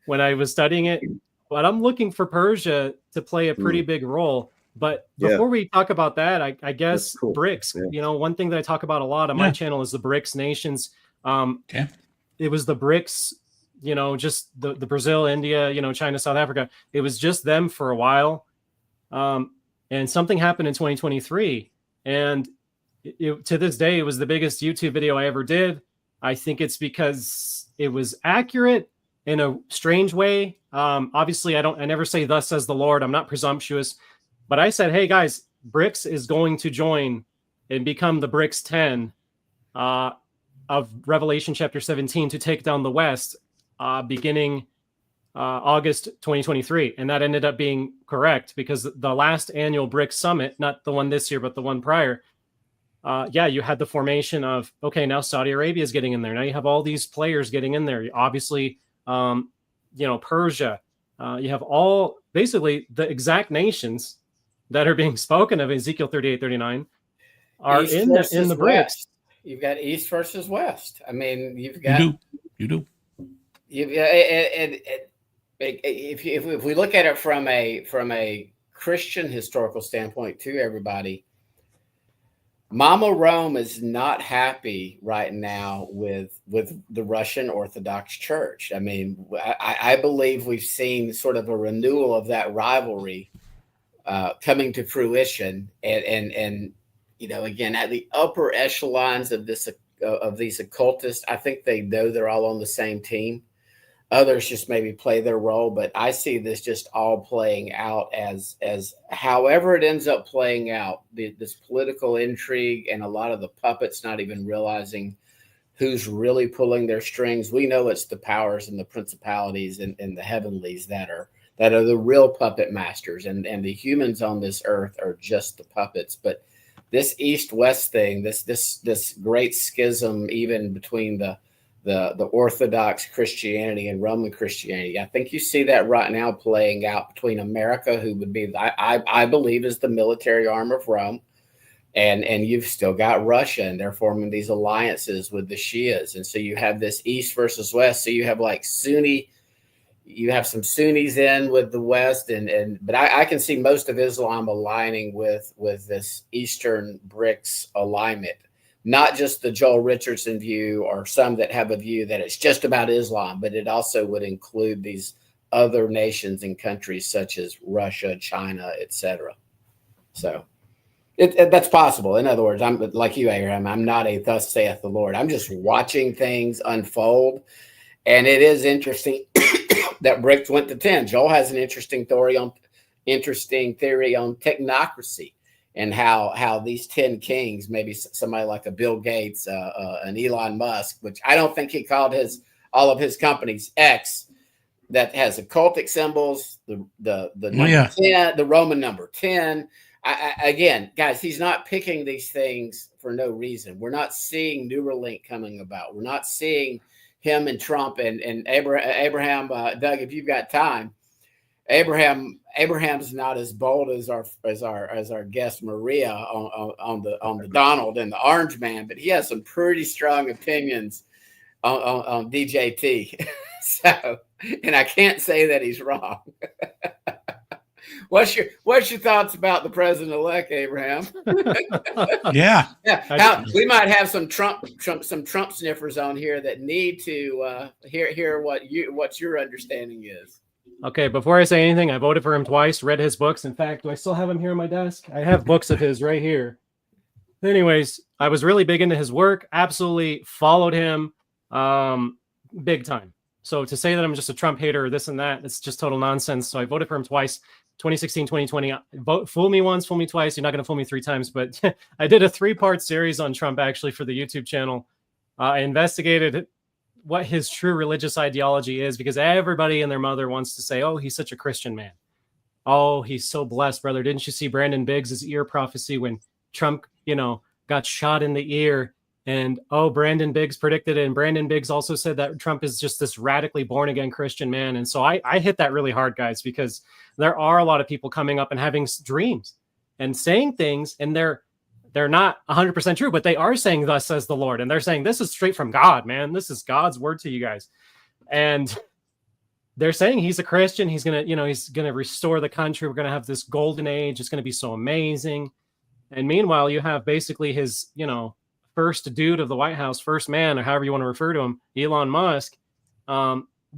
when I was studying it. But I'm looking for Persia to play a pretty big role. But before we talk about that, I guess cool. BRICS, one thing that I talk about a lot on my channel is the BRICS nations. It was the BRICS, just the Brazil, India, China, South Africa. It was just them for a while. And something happened in 2023. And to this day, it was the biggest YouTube video I ever did. I think it's because it was accurate in a strange way. Obviously, I never say thus says the Lord. I'm not presumptuous. But I said, hey, guys, BRICS is going to join and become the BRICS 10 of Revelation chapter 17 to take down the West beginning August 2023. And that ended up being correct because the last annual BRICS summit, not the one this year, but the one prior, you had the formation of, okay, now Saudi Arabia is getting in there. Now you have all these players getting in there. Obviously, Persia. You have all basically the exact nations that are being spoken of in Ezekiel 38, 39 are in the BRICS. You've got East versus West. I mean, you've got you do. If we look at it from a Christian historical standpoint, too, everybody, Mama Rome is not happy right now with the Russian Orthodox Church. I mean, I believe we've seen sort of a renewal of that rivalry coming to fruition, and again, at the upper echelons of these occultists, I think they know they're all on the same team. Others just maybe play their role, but I see this just all playing out as however it ends up playing out, this political intrigue and a lot of the puppets not even realizing who's really pulling their strings. We know it's the powers and the principalities and the heavenlies that are the real puppet masters, and the humans on this earth are just the puppets. But this East-West thing, this great schism, even between the Orthodox Christianity and Roman Christianity, I think you see that right now playing out between America, who would be, I believe, is the military arm of Rome, and you've still got Russia, and they're forming these alliances with the Shias, and so you have this East versus West. So you have like Sunni. You have some Sunnis in with the West, but I can see most of Islam aligning with this Eastern BRICS alignment, not just the Joel Richardson view or some that have a view that it's just about Islam, but it also would include these other nations and countries such as Russia, China, etc. So that's possible. In other words, I'm like you, Abraham. I'm not a thus saith the Lord. I'm just watching things unfold, and it is interesting that BRICS went to 10. Joel has an interesting theory on technocracy and how these 10 kings, maybe somebody like a Bill Gates, an Elon Musk, which I don't think he called all of his companies X, that has occultic symbols, the number 10, the Roman number 10. Again, guys, he's not picking these things for no reason. We're not seeing Neuralink coming about. We're not seeing him and Trump and Abraham, Doug, if you've got time, Abraham's not as bold as our guest Maria on the Donald and the Orange Man, but he has some pretty strong opinions on DJT. So, and I can't say that he's wrong. What's your thoughts about the president-elect, Abraham? Yeah. We might have some Trump sniffers on here that need to hear what your understanding is. Okay, before I say anything, I voted for him twice, read his books. In fact, do I still have him here on my desk? I have books of his right here. Anyways, I was really big into his work, absolutely followed him big time. So to say that I'm just a Trump hater or this and that, it's just total nonsense. So I voted for him twice. 2016, 2020, fool me once, fool me twice. You're not going to fool me 3 times, but I did a 3-part series on Trump actually for the YouTube channel. I investigated what his true religious ideology is, because everybody and their mother wants to say, oh, he's such a Christian man. Oh, he's so blessed, brother. Didn't you see Brandon Biggs' ear prophecy when Trump, got shot in the ear And Brandon Biggs predicted it. And Brandon Biggs also said that Trump is just this radically born again Christian man. And so I hit that really hard, guys, because there are a lot of people coming up and having dreams and saying things, and they're not 100% true, but they are saying thus says the Lord. And they're saying this is straight from God, man. This is God's word to you guys. And they're saying he's a Christian. He's going to, he's going to restore the country. We're going to have this golden age. It's going to be so amazing. And meanwhile, you have basically his, first dude of the White House, first man, or however you want to refer to him, Elon Musk,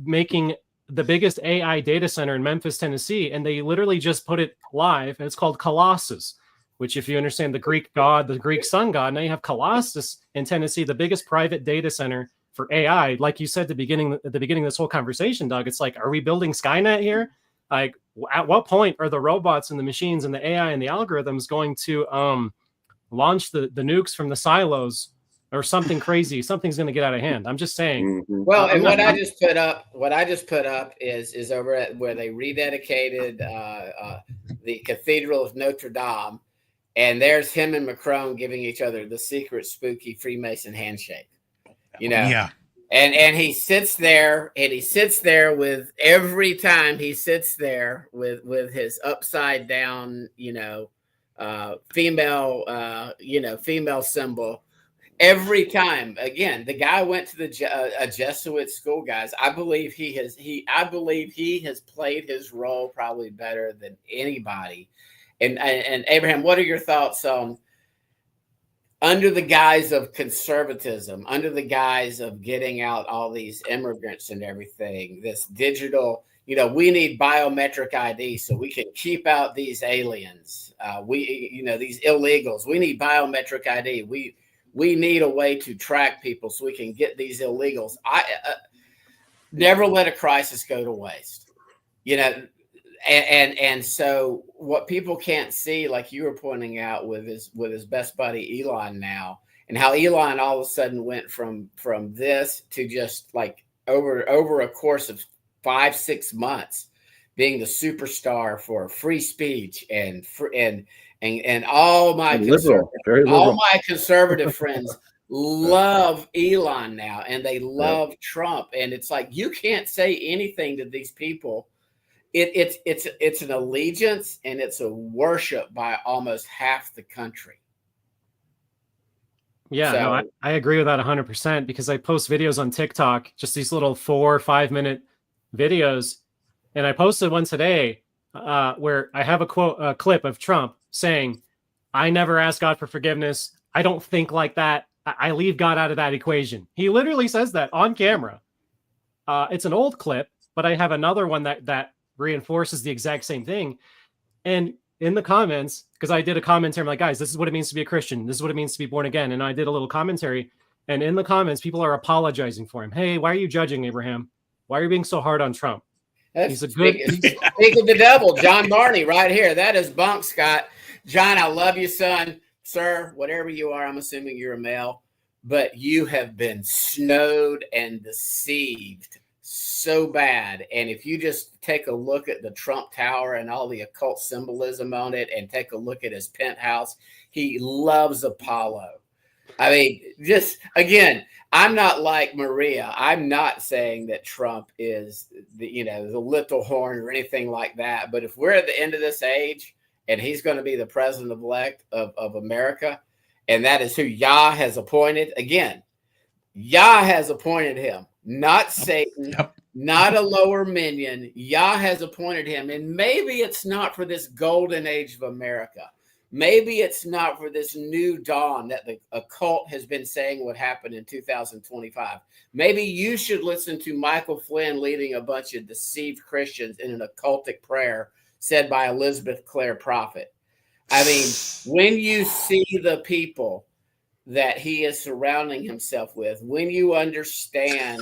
making the biggest AI data center in Memphis, Tennessee. And they literally just put it live, and it's called Colossus, which, if you understand the Greek god, the Greek sun god, now you have Colossus in Tennessee, the biggest private data center for AI. Like you said at the beginning of this whole conversation, Doug, it's like, are we building Skynet here? Like, at what point are the robots and the machines and the AI and the algorithms going to launch the nukes from the silos or something crazy? Something's going to get out of hand. I'm just saying. Mm-hmm. Well, and what I just put up is over at where they rededicated the Cathedral of Notre Dame, and there's him and Macron giving each other the secret, spooky Freemason handshake. Yeah. And he sits there, with every time he sits there with his upside down, female symbol. Every time, again, the guy went to a Jesuit school, guys. I believe he has played his role probably better than anybody. And Abraham, what are your thoughts on, under the guise of conservatism, under the guise of getting out all these immigrants and everything, this digital, we need biometric ID so we can keep out these aliens. These illegals. We need biometric ID. We need a way to track people so we can get these illegals. Never let a crisis go to waste. And so what people can't see, like you were pointing out with his best buddy Elon now, and how Elon all of a sudden went from this to just like over a course of 5-6 months being the superstar for free speech and all my conservative friends love Elon now, and they love Trump, and it's like you can't say anything to these people. It's an allegiance and it's a worship by almost half the country. Yeah, no, I agree with that 100%, because I post videos on TikTok, just these little 4 or 5 minute videos. And I posted one today where I have a clip of Trump saying, I never ask God for forgiveness. I don't think like that. I leave God out of that equation. He literally says that on camera. It's an old clip, but I have another one that reinforces the exact same thing. And in the comments, because I did a commentary, I'm like, guys, this is what it means to be a Christian. This is what it means to be born again. And I did a little commentary. And in the comments, people are apologizing for him. Hey, why are you judging Abraham? Why are you being so hard on Trump? He's a good. Speak of the devil, John Barney, right here. That is bunk, Scott. John, I love you, son, sir. Whatever you are, I'm assuming you're a male, but you have been snowed and deceived so bad. And if you just take a look at the Trump Tower and all the occult symbolism on it, and take a look at his penthouse, he loves Apollo. I mean, just again, I'm not like Maria. I'm not saying that Trump is the little horn or anything like that. But if we're at the end of this age and he's going to be the president-elect of America, and that is who Yah has appointed, again, Yah has appointed him, not Satan, not a lower minion. Yah has appointed him. And maybe it's not for this golden age of America. Maybe it's not for this new dawn that the occult has been saying would happen in 2025. Maybe you should listen to Michael Flynn leading a bunch of deceived Christians in an occultic prayer said by Elizabeth Clare Prophet. I mean, when you see the people that he is surrounding himself with, when you understand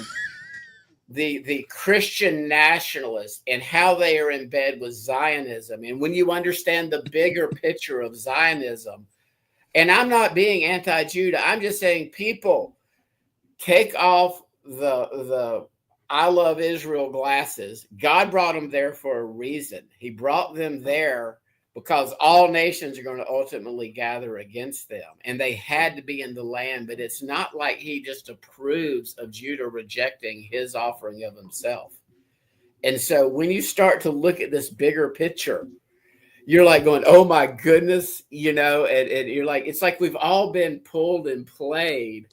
the Christian nationalists and how they are in bed with Zionism, and when you understand the bigger picture of Zionism, and I'm not being anti-Judah, I'm just saying, people, take off the I love Israel glasses. God brought them there for a reason. He brought them there because all nations are going to ultimately gather against them. And they had to be in the land, but it's not like he just approves of Judah rejecting his offering of himself. And so when you start to look at this bigger picture, you're like going, oh my goodness, you know, and you're like, it's like we've all been pulled and played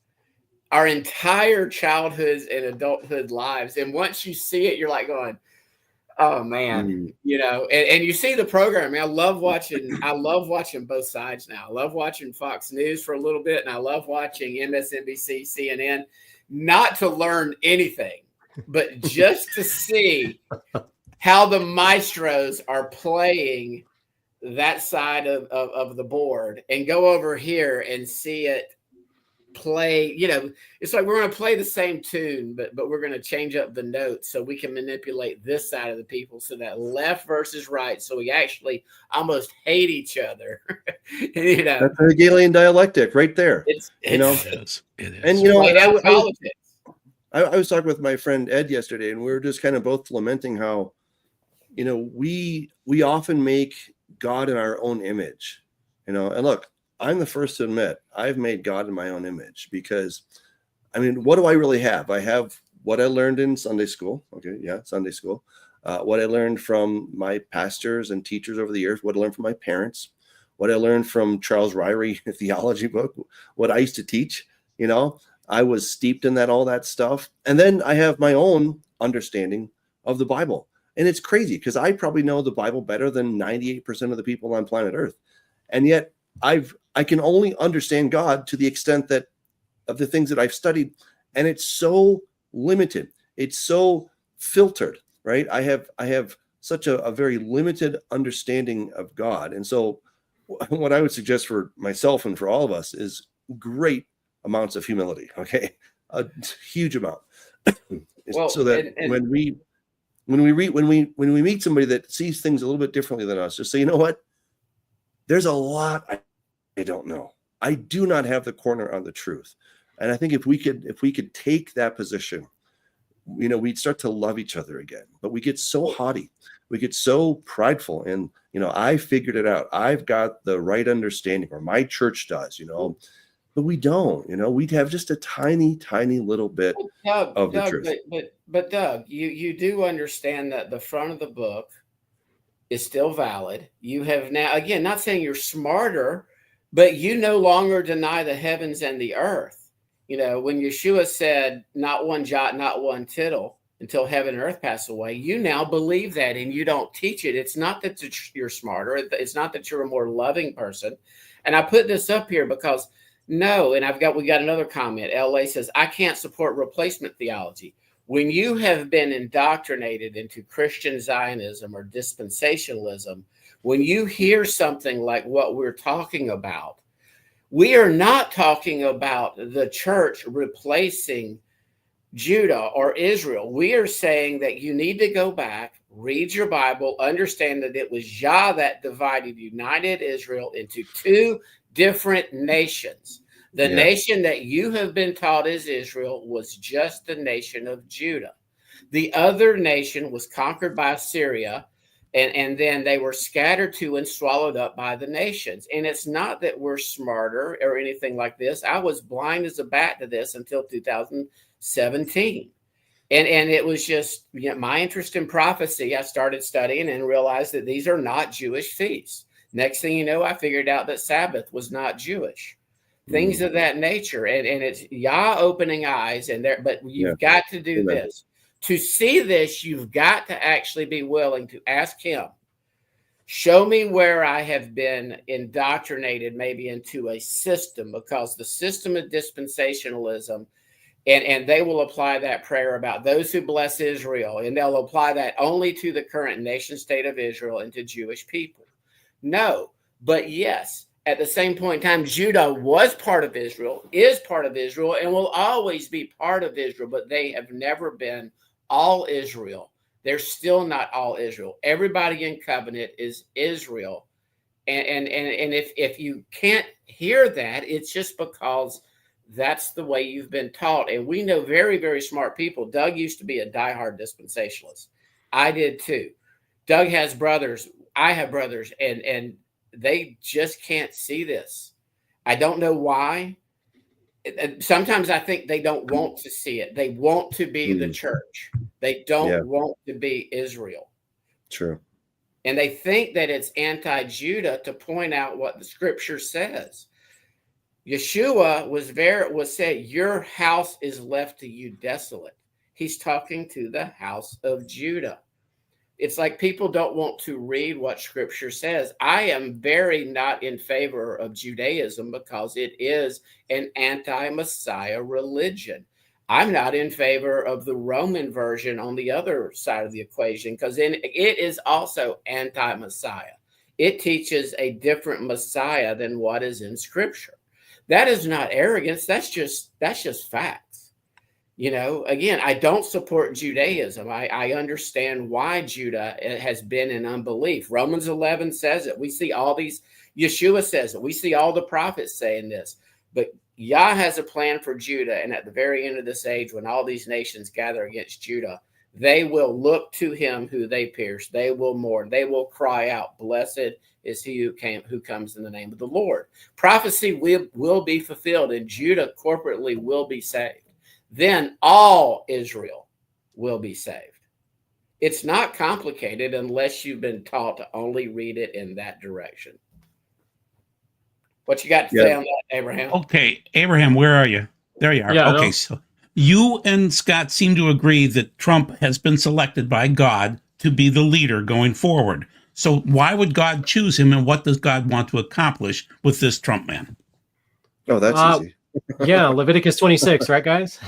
our entire childhoods and adulthood lives. And once you see it, you're like going, oh man, you know, and you see the programming. I love watching both sides now. I love watching Fox News for a little bit, and I love watching MSNBC, CNN, not to learn anything, but just to see how the maestros are playing that side of the board, and go over here and see it play. You know, it's like we're going to play the same tune, but we're going to change up the notes so we can manipulate this side of the people, so that left versus right, so we actually almost hate each other. You know, that's the Hegelian dialectic right there. It's you know, it is. And you know, I was talking with my friend Ed yesterday, and we were just kind of both lamenting how, you know, we often make God in our own image, you know. And look, I'm the first to admit I've made God in my own image, because, I mean, what do I really have? I have what I learned in Sunday school. Okay, yeah, Sunday school. What I learned from my pastors and teachers over the years. What I learned from my parents. What I learned from Charles Ryrie theology book. What I used to teach. You know, I was steeped in that, all that stuff. And then I have my own understanding of the Bible. And it's crazy, because I probably know the Bible better than 98% of the people on planet Earth. And yet I can only understand God to the extent that of the things that I've studied. And it's so limited. It's so filtered, right? I have such a very limited understanding of God. And so what I would suggest for myself and for all of us is great amounts of humility. Okay. A huge amount. Well, so that when we meet somebody that sees things a little bit differently than us, just say, you know what? There's a lot I don't know. I do not have the corner on the truth. And I think if we could take that position, you know, we'd start to love each other again. But we get so haughty, we get so prideful, and, you know, I figured it out. I've got the right understanding, or my church does, you know, but we don't. You know, we'd have just a tiny little bit of the truth. But Doug, you do understand that the front of the book is still valid. You have now, again, not saying you're smarter, but you no longer deny the heavens and the earth. You know, when Yeshua said, not one jot, not one tittle until heaven and earth pass away, you now believe that, and you don't teach it. It's not that you're smarter. It's not that you're a more loving person. And I put this up here because we got another comment. LA says, I can't support replacement theology. When you have been indoctrinated into Christian Zionism or dispensationalism, when you hear something like what we're talking about, we are not talking about the church replacing Judah or Israel. We are saying that you need to go back, read your Bible, understand that it was Yah that united Israel into two different nations. The nation that you have been taught is Israel was just the nation of Judah. The other nation was conquered by Syria, and then they were scattered to and swallowed up by the nations. And it's not that we're smarter or anything like this. I was blind as a bat to this until 2017. And it was just, you know, my interest in prophecy. I started studying and realized that these are not Jewish feasts. Next thing you know, I figured out that Sabbath was not Jewish. Things of that nature. And it's Yah opening eyes, but you've got to do this. To see this, you've got to actually be willing to ask him, show me where I have been indoctrinated maybe into a system, because the system of dispensationalism, and they will apply that prayer about those who bless Israel, and they'll apply that only to the current nation state of Israel and to Jewish people. No, but yes, at the same point in time, Judah was part of Israel, is part of Israel, and will always be part of Israel, but they have never been all Israel. They're still not all Israel. Everybody in covenant is Israel. And if you can't hear that, it's just because that's the way you've been taught. And we know very, very smart people. Doug used to be a diehard dispensationalist. I did too. Doug has brothers I have brothers, and they just can't see this. I don't know why. Sometimes I think they don't want to see it. They want to be the church. They don't want to be Israel. True. And they think that it's anti-Judah to point out what the scripture says. Yeshua was said, your house is left to you desolate. He's talking to the house of Judah. It's like people don't want to read what scripture says. I am very not in favor of Judaism because it is an anti-Messiah religion. I'm not in favor of the Roman version on the other side of the equation because it is also anti-Messiah. It teaches a different Messiah than what is in scripture. That is not arrogance. That's just facts. You know, again, I don't support Judaism. I understand why Judah has been in unbelief. Romans 11 says it. We see all these, Yeshua says it. We see all the prophets saying this. But Yah has a plan for Judah. And at the very end of this age, when all these nations gather against Judah, they will look to him who they pierced. They will mourn. They will cry out, blessed is he who comes in the name of the Lord. Prophecy will be fulfilled, and Judah corporately will be saved. Then all Israel will be saved. It's not complicated unless you've been taught to only read it in that direction. What you got to say on that, Abraham? Okay, Abraham, where are you? There you are. Yeah, okay, so you and Scott seem to agree that Trump has been selected by God to be the leader going forward. So why would God choose him, and what does God want to accomplish with this Trump man? Oh, that's easy. Yeah, Leviticus 26, right, guys?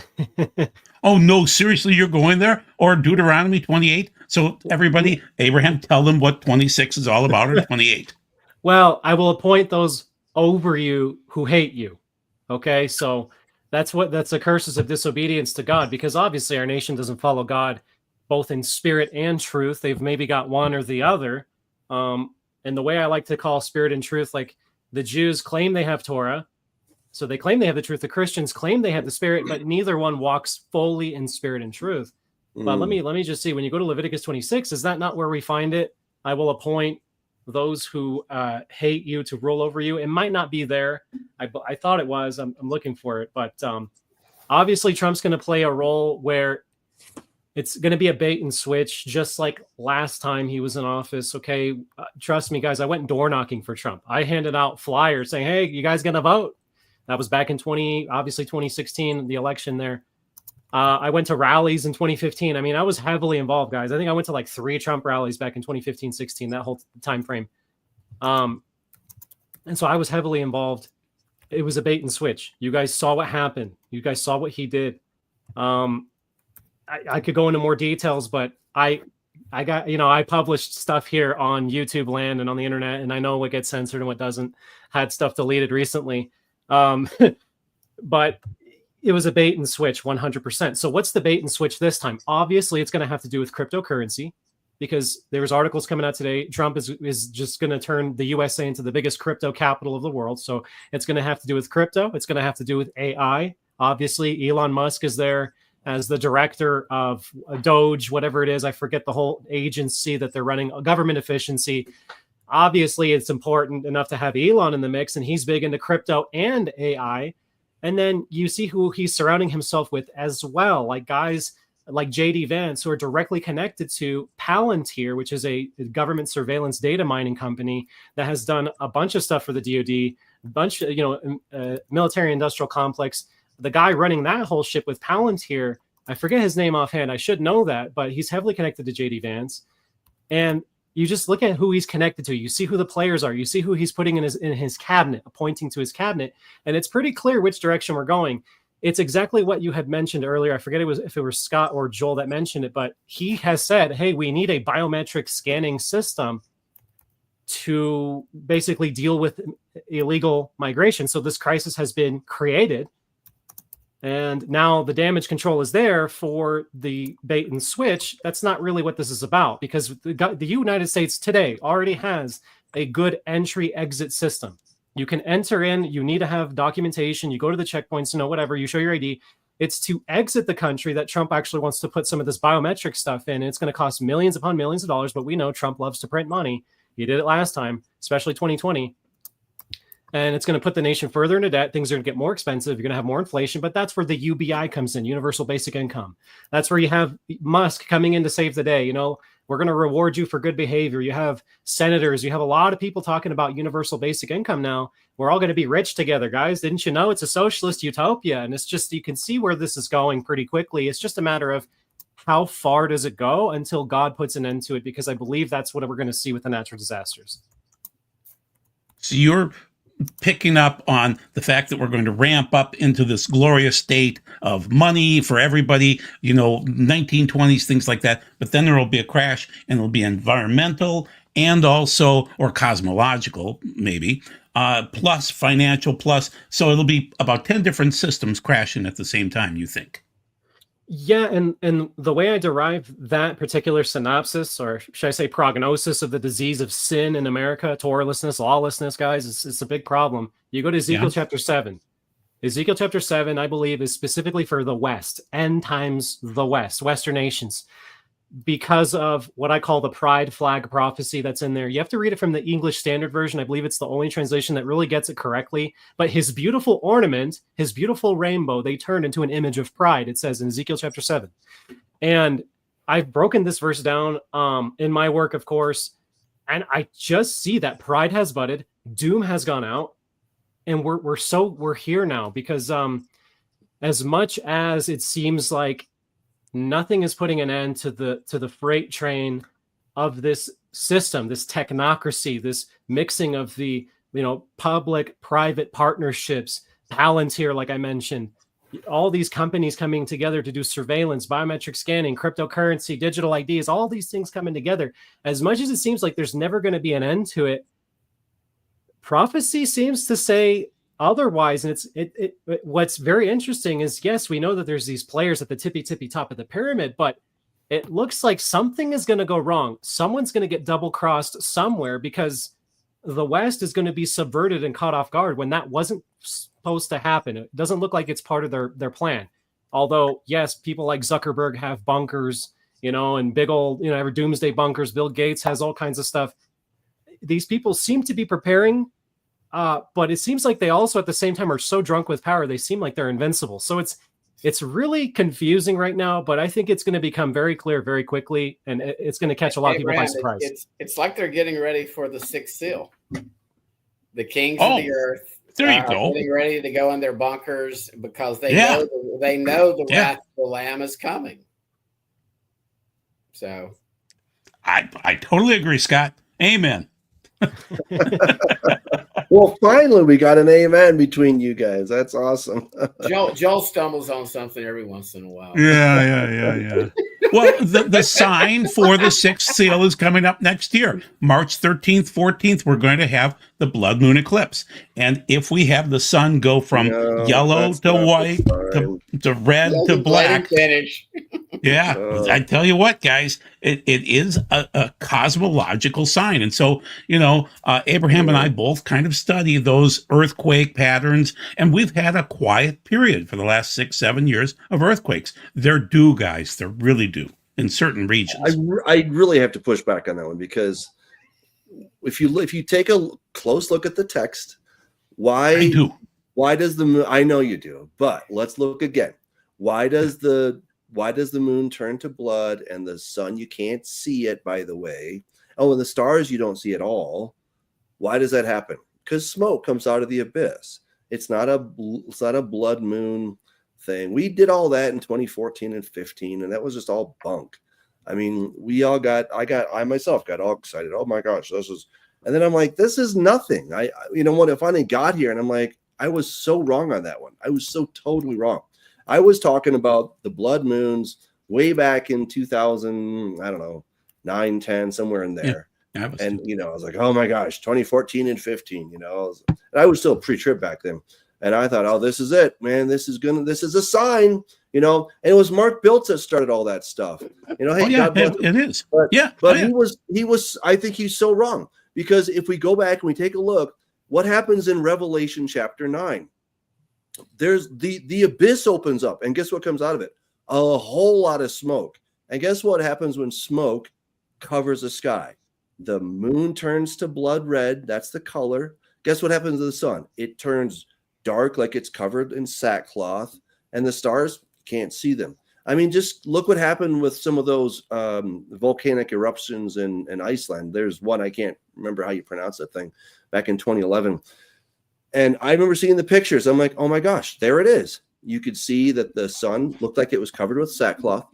Oh, no, seriously, you're going there? Or Deuteronomy 28? So everybody, Abraham, tell them what 26 is all about, or 28. Well, I will appoint those over you who hate you. Okay, so that's the curses of disobedience to God, because obviously our nation doesn't follow God both in spirit and truth. They've maybe got one or the other. And the way I like to call spirit and truth, like the Jews claim they have Torah, so they claim they have the truth. The Christians claim they have the spirit, but neither one walks fully in spirit and truth. But let me just see, when you go to Leviticus 26, is that not where we find it? I will appoint those who hate you to rule over you. It might not be there. I thought it was. I'm looking for it. But obviously Trump's going to play a role where it's going to be a bait and switch, just like last time he was in office. Okay, trust me, guys. I went door knocking for Trump. I handed out flyers saying, hey, you guys going to vote? That was back in 2016, the election there. I went to rallies in 2015. I mean, I was heavily involved, guys. I think I went to like 3 Trump rallies back in 2015, 16, that whole time frame. And so I was heavily involved. It was a bait and switch. You guys saw what happened. You guys saw what he did. I could go into more details, but I got, I published stuff here on YouTube land and on the internet, and I know what gets censored and what doesn't. Had stuff deleted recently. But it was a bait and switch 100%. So what's the bait and switch this time? Obviously, it's going to have to do with cryptocurrency, because there's articles coming out today. Trump is just going to turn the USA into the biggest crypto capital of the world. So it's going to have to do with crypto. It's going to have to do with AI. Obviously, Elon Musk is there as the director of Doge, whatever it is. I forget the whole agency that they're running, government efficiency. Obviously, it's important enough to have Elon in the mix, and he's big into crypto and AI. And then you see who he's surrounding himself with as well, like guys like JD Vance, who are directly connected to Palantir, which is a government surveillance data mining company that has done a bunch of stuff for the DoD, a bunch of, military industrial complex. The guy running that whole ship with Palantir, I forget his name offhand. I should know that, but he's heavily connected to JD Vance. And you just look at who he's connected to. You see who the players are. You see who he's putting in his cabinet, appointing to his cabinet. And it's pretty clear which direction we're going. It's exactly what you had mentioned earlier. I forget if it was Scott or Joel that mentioned it, but he has said, hey, we need a biometric scanning system to basically deal with illegal migration. So this crisis has been created. And now the damage control is there for the bait and switch. That's not really what this is about, because the United States today already has a good entry-exit system. You can enter in, you need to have documentation, you go to the checkpoints, whatever, you show your ID. It's to exit the country that Trump actually wants to put some of this biometric stuff in. And it's going to cost millions upon millions of dollars, but we know Trump loves to print money. He did it last time, especially 2020. And it's going to put the nation further into debt. Things are going to get more expensive. You're going to have more inflation, but that's where the UBI comes in, universal basic income. That's where you have Musk coming in to save the day. We're going to reward you for good behavior. You have senators. You have a lot of people talking about universal basic income now. We're all going to be rich together, guys. Didn't you know it's a socialist utopia? And it's just, you can see where this is going pretty quickly. It's just a matter of how far does it go until God puts an end to it, because I believe that's what we're going to see with the natural disasters. So you're picking up on the fact that we're going to ramp up into this glorious state of money for everybody, 1920s, things like that. But then there will be a crash, and it'll be environmental and also, or cosmological, maybe, plus financial, plus. So it'll be about 10 different systems crashing at the same time, you think? Yeah, and the way I derive that particular synopsis, or should I say prognosis, of the disease of sin in America, Torahlessness, lawlessness, guys, it's a big problem. You go to Ezekiel chapter 7. Ezekiel chapter 7, I believe, is specifically for the West, end times the West, Western nations, because of what I call the pride flag prophecy that's in there. You have to read it from the English Standard Version. I believe it's the only translation that really gets it correctly. But his beautiful ornament, his beautiful rainbow, they turned into an image of pride, it says in Ezekiel chapter 7. And I've broken this verse down in my work, of course, and I just see that pride has budded, doom has gone out, and we're here now, because as much as it seems like nothing is putting an end to the freight train of this system, this technocracy, this mixing of the public-private partnerships, Palantir, like I mentioned, all these companies coming together to do surveillance, biometric scanning, cryptocurrency, digital IDs, all these things coming together. As much as it seems like there's never going to be an end to it, prophecy seems to say otherwise. And what's very interesting is, yes, we know that there's these players at the tippy top of the pyramid, but it looks like something is going to go wrong. Someone's going to get double crossed somewhere, because the West is going to be subverted and caught off guard when that wasn't supposed to happen. It doesn't look like it's part of their plan. Although, yes, people like Zuckerberg have bunkers, and big old, ever doomsday bunkers. Bill Gates has all kinds of stuff. These people seem to be preparing. But it seems like they also at the same time are so drunk with power, they seem like they're invincible. So it's really confusing right now, but I think it's going to become very clear very quickly, and it's going to catch a lot of people by surprise. It's like they're getting ready for the sixth seal. The kings of the earth there you go. getting ready to go in their bunkers, because they know the wrath of the Lamb is coming. So I totally agree, Scott. Amen. Well, finally, we got an amen between you guys. That's awesome. Joel stumbles on something every once in a while. Yeah. Well, the sign for the sixth seal is coming up next year. March 13th, 14th, we're going to have the blood moon eclipse. And if we have the sun go from yellow to white to red to black. Yeah, I tell you what, guys, it is a cosmological sign. And so, Abraham and I both kind of study those earthquake patterns, and we've had a quiet period for the last 6-7 years of earthquakes. They're due, guys. They're really due in certain regions. I really have to push back on that one, because if you take a close look at the text, why does the moon? I know you do, but let's look again. Why does the moon turn to blood, and the sun, you can't see it, by the way. Oh, and the stars you don't see at all. Why does that happen? Because smoke comes out of the abyss. It's not a blood moon thing. We did all that in 2014 and 15, and that was just all bunk. I mean, I myself got all excited. Oh my gosh, this is, and then I'm like, this is nothing. I finally got here, and I'm like, I was so wrong on that one. I was so totally wrong. I was talking about the blood moons way back in 2000, I don't know, 9, 10, somewhere in there. Yeah, and, I was like, oh my gosh, 2014 and 15, and I was still pre-trib back then. And I thought, oh, this is it, man. This is a sign, and it was Mark Biltz that started all that stuff. Hey, God bless him. It is. But he was, I think he's so wrong, because if we go back and we take a look, what happens in Revelation chapter 9? There's the abyss opens up, and guess what comes out of it? A whole lot of smoke. And guess what happens when smoke covers the sky? The moon turns to blood red. That's the color. Guess what happens to the sun? It turns dark, like it's covered in sackcloth, and the stars can't see them. I mean, just look what happened with some of those volcanic eruptions in Iceland. There's one, I can't remember how you pronounce that thing, back in 2011. And I remember seeing the pictures. I'm like, oh my gosh, there it is. You could see that the sun looked like it was covered with sackcloth.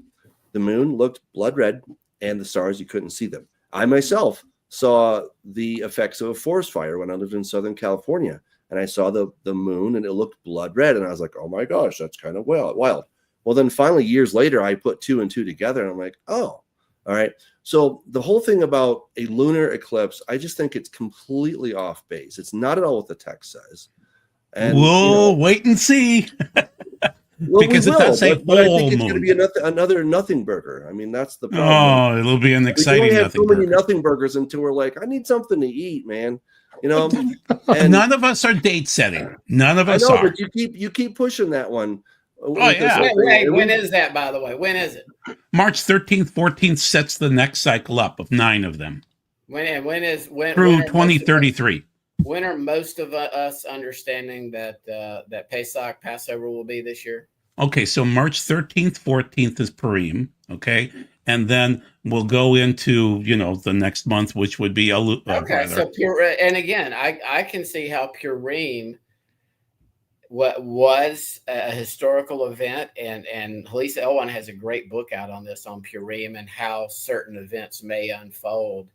The moon looked blood red, and the stars, you couldn't see them. I myself saw the effects of a forest fire when I lived in Southern California, and I saw the moon, and it looked blood red, and I was like, oh my gosh, that's kind of wild. Well, then finally, years later, I put two and two together, and I'm like, oh, all right. So the whole thing about a lunar eclipse, I just think it's completely off base. It's not at all what the text says. And we'll wait and see. Because it does say but I think it's moon. going to be another nothing burger. I mean, that's the problem. Oh, it'll be an exciting we have nothing so many burger. nothing burgers until we're like, I need something to eat, man. And none of us are date setting. None of us are. But you keep pushing that one. Oh, yeah. When is that, by the way? When is it? March 13th, 14th sets the next cycle up of 9 of them. When through 2033. When are most of us understanding that that Pesach, Passover, will be this year? Okay, so March 13th, 14th is Purim, okay? And then we'll go into, the next month, which would be okay, so and again, I can see how Purim was a historical event, and Halisa Elwan has a great book out on this, on Purim and how certain events may unfold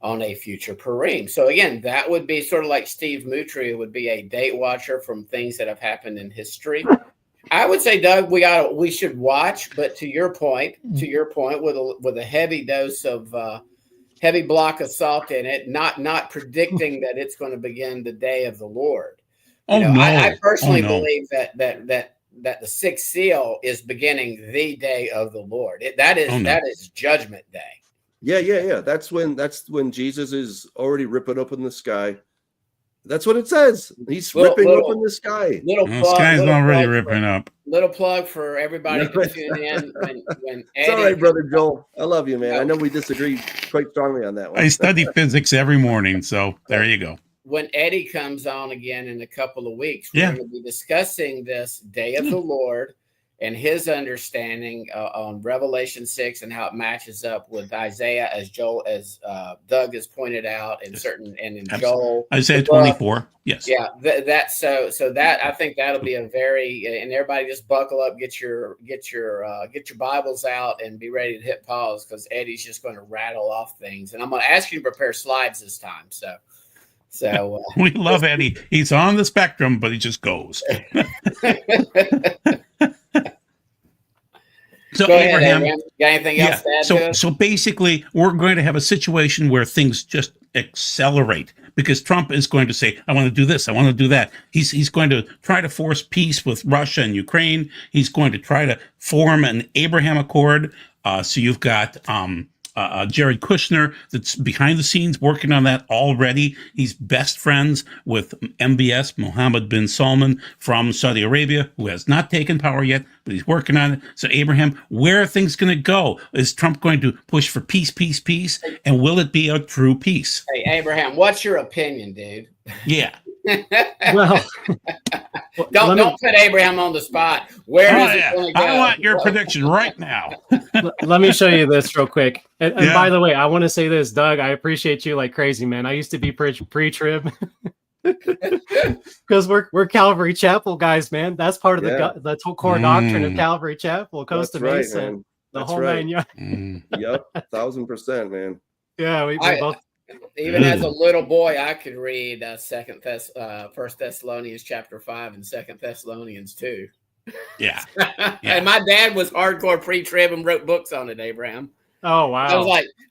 on a future Purim. So again, that would be sort of like Steve Mutry would be a date watcher from things that have happened in history. I would say, Doug, we should watch, but to your point, with a heavy dose of heavy block of salt in it, not predicting that it's going to begin the day of the Lord. I personally believe that the sixth seal is beginning the day of the Lord. That is Judgment Day. Yeah. That's when Jesus is already ripping open the sky. That's what it says. He's ripping open the sky. The sky's already ripping up. Little plug for everybody to tune in when Eddie. It's all right, brother Joel. I love you, man. I know we disagree quite strongly on that one. I study physics every morning, so there you go. When Eddie comes on again in a couple of weeks, we're going to be discussing this Day of the Lord and his understanding on Revelation 6 and how it matches up with Isaiah, as Doug has pointed out, in Joel. Isaiah 24, yes. Yeah, that I think that'll be a very, and everybody just buckle up, get your Bibles out, and be ready to hit pause, because Eddie's just going to rattle off things, and I'm going to ask you to prepare slides this time. So we love Eddie. He's on the spectrum, but he just goes. So go ahead, Abraham, got anything else to add to it? So basically, we're going to have a situation where things just accelerate, because Trump is going to say, I want to do this, I want to do that. He's going to try to force peace with Russia and Ukraine. He's going to try to form an Abraham Accord. So you've got Jared Kushner that's behind the scenes working on that already. He's best friends with MBS, Mohammed bin Salman from Saudi Arabia, who has not taken power yet, but he's working on it. So Abraham, where are things going to go? Is Trump going to push for peace? And will it be a true peace? Hey, Abraham, what's your opinion, dude? Yeah. Well, don't put Abraham on the spot. Where is it going to go? I want your prediction right now. Let me show you this real quick. And by the way, I want to say this, Doug. I appreciate you like crazy, man. I used to be pre-trib because we're Calvary Chapel guys, man. That's part of the core doctrine of Calvary Chapel, Costa Mesa, man. The whole 9 yards. Yep, 1,000%, man. Yeah, we both. Even as a little boy, I could read First Thessalonians chapter 5 and 2 Thessalonians 2. Yeah. And my dad was hardcore pre-trib and wrote books on it, Abraham. Oh wow.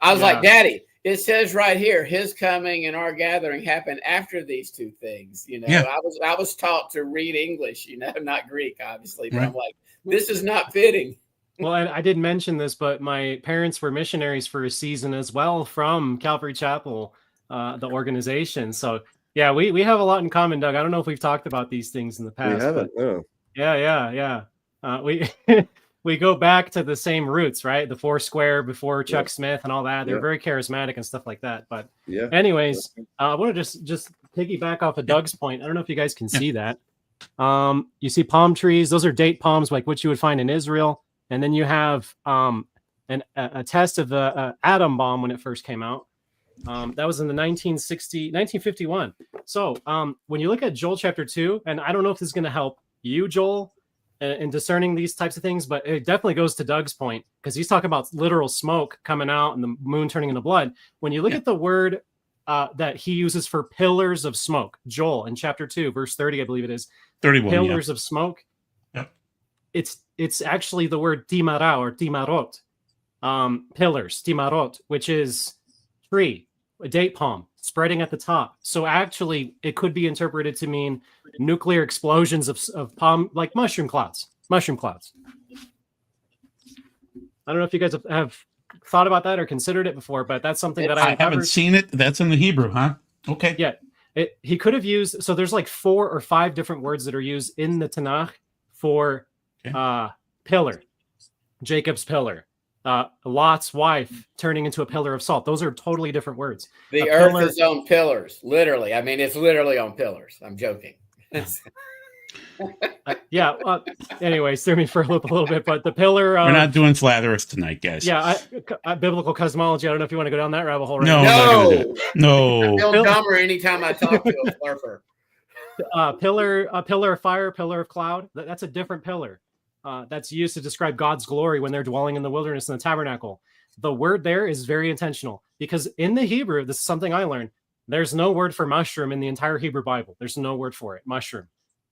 I was like, Daddy, it says right here, his coming and our gathering happened after these two things. I was taught to read English, not Greek, obviously, but I'm like, this is not fitting. Well, I did mention this, but my parents were missionaries for a season as well from Calvary Chapel, the organization. So yeah, we have a lot in common, Doug. I don't know if we've talked about these things in the past. We haven't. No. Yeah. we go back to the same roots, right? The Foursquare before Chuck Yeah. Smith and all that. They're Yeah. very charismatic and stuff like that. But Yeah. anyways, I want to just piggyback off of Doug's point. I don't know if you guys can see that. You see palm trees. Those are date palms, like what you would find in Israel. And then you have a test of the atom bomb when it first came out. That was in the 1951. So when you look at Joel chapter 2, and I don't know if this is going to help you, Joel, in discerning these types of things, but it definitely goes to Doug's point, because he's talking about literal smoke coming out and the moon turning into blood. When you look at the word that he uses for pillars of smoke, Joel in chapter 2, verse 30, I believe it is, 31, pillars of smoke. Yep. It's actually the word timara or timarot, pillars, timarot, which is tree, a date palm spreading at the top. So actually it could be interpreted to mean nuclear explosions of palm, like mushroom clouds. I don't know if you guys have thought about that or considered it before, but that's something that I haven't seen it. That's in the Hebrew, huh? Okay. Yeah. He could have used, so there's like 4 or 5 different words that are used in the Tanakh for pillar, Jacob's pillar, Lot's wife turning into a pillar of salt. Those are totally different words. The earth is on pillars, literally. I mean, it's literally on pillars. I'm joking. Anyways, threw me for a loop a little bit, but the pillar. We're not doing flat Earth tonight, guys. Yeah, biblical cosmology. I don't know if you want to go down that rabbit hole. Right No. I feel dumber anytime I talk to a surfer. A pillar of fire, pillar of cloud. That's a different pillar. That's used to describe God's glory when they're dwelling in the wilderness in the tabernacle. The word there is very intentional, because in the Hebrew, this is something I learned, there's no word for mushroom in the entire Hebrew Bible. There's no word for it, mushroom.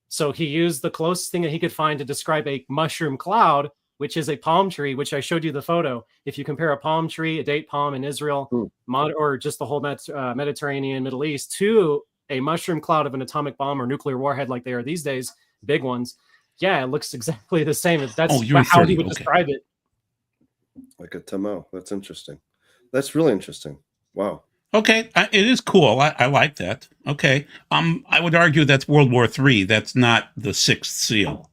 So he used the closest thing that he could find to describe a mushroom cloud, which is a palm tree, which I showed you the photo. If you compare a palm tree, a date palm in Israel, or just the whole Mediterranean, Middle East, to a mushroom cloud of an atomic bomb or nuclear warhead like they are these days, big ones, yeah, it looks exactly the same. That's how he would describe it. Like a tamo. That's interesting. That's really interesting. Wow. Okay, it is cool. I like that. Okay, I would argue that's World War III. That's not the sixth seal.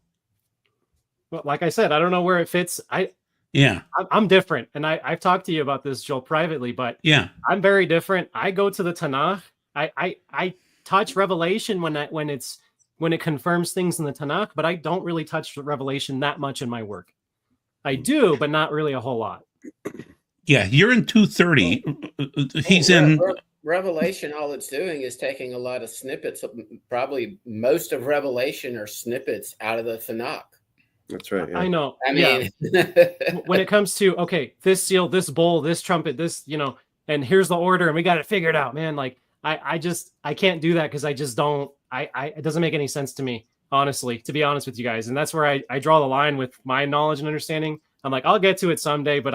Well, like I said, I don't know where it fits. I'm different, and I've talked to you about this, Joel, privately. But yeah, I'm very different. I go to the Tanakh. I touch Revelation when it confirms things in the Tanakh, but I don't really touch Revelation that much in my work. I do, but not really a whole lot. Yeah, you're in 230. He's in Revelation. All it's doing is taking a lot of snippets. Probably most of Revelation are snippets out of the Tanakh. That's right. Yeah. I know. I mean, when it comes to this seal, this bowl, this trumpet, this and here's the order, and we got it figured out, man. Like I can't do that because I just don't. It doesn't make any sense to me, honestly. To be honest with you guys, and that's where I draw the line with my knowledge and understanding. I'm like, I'll get to it someday, but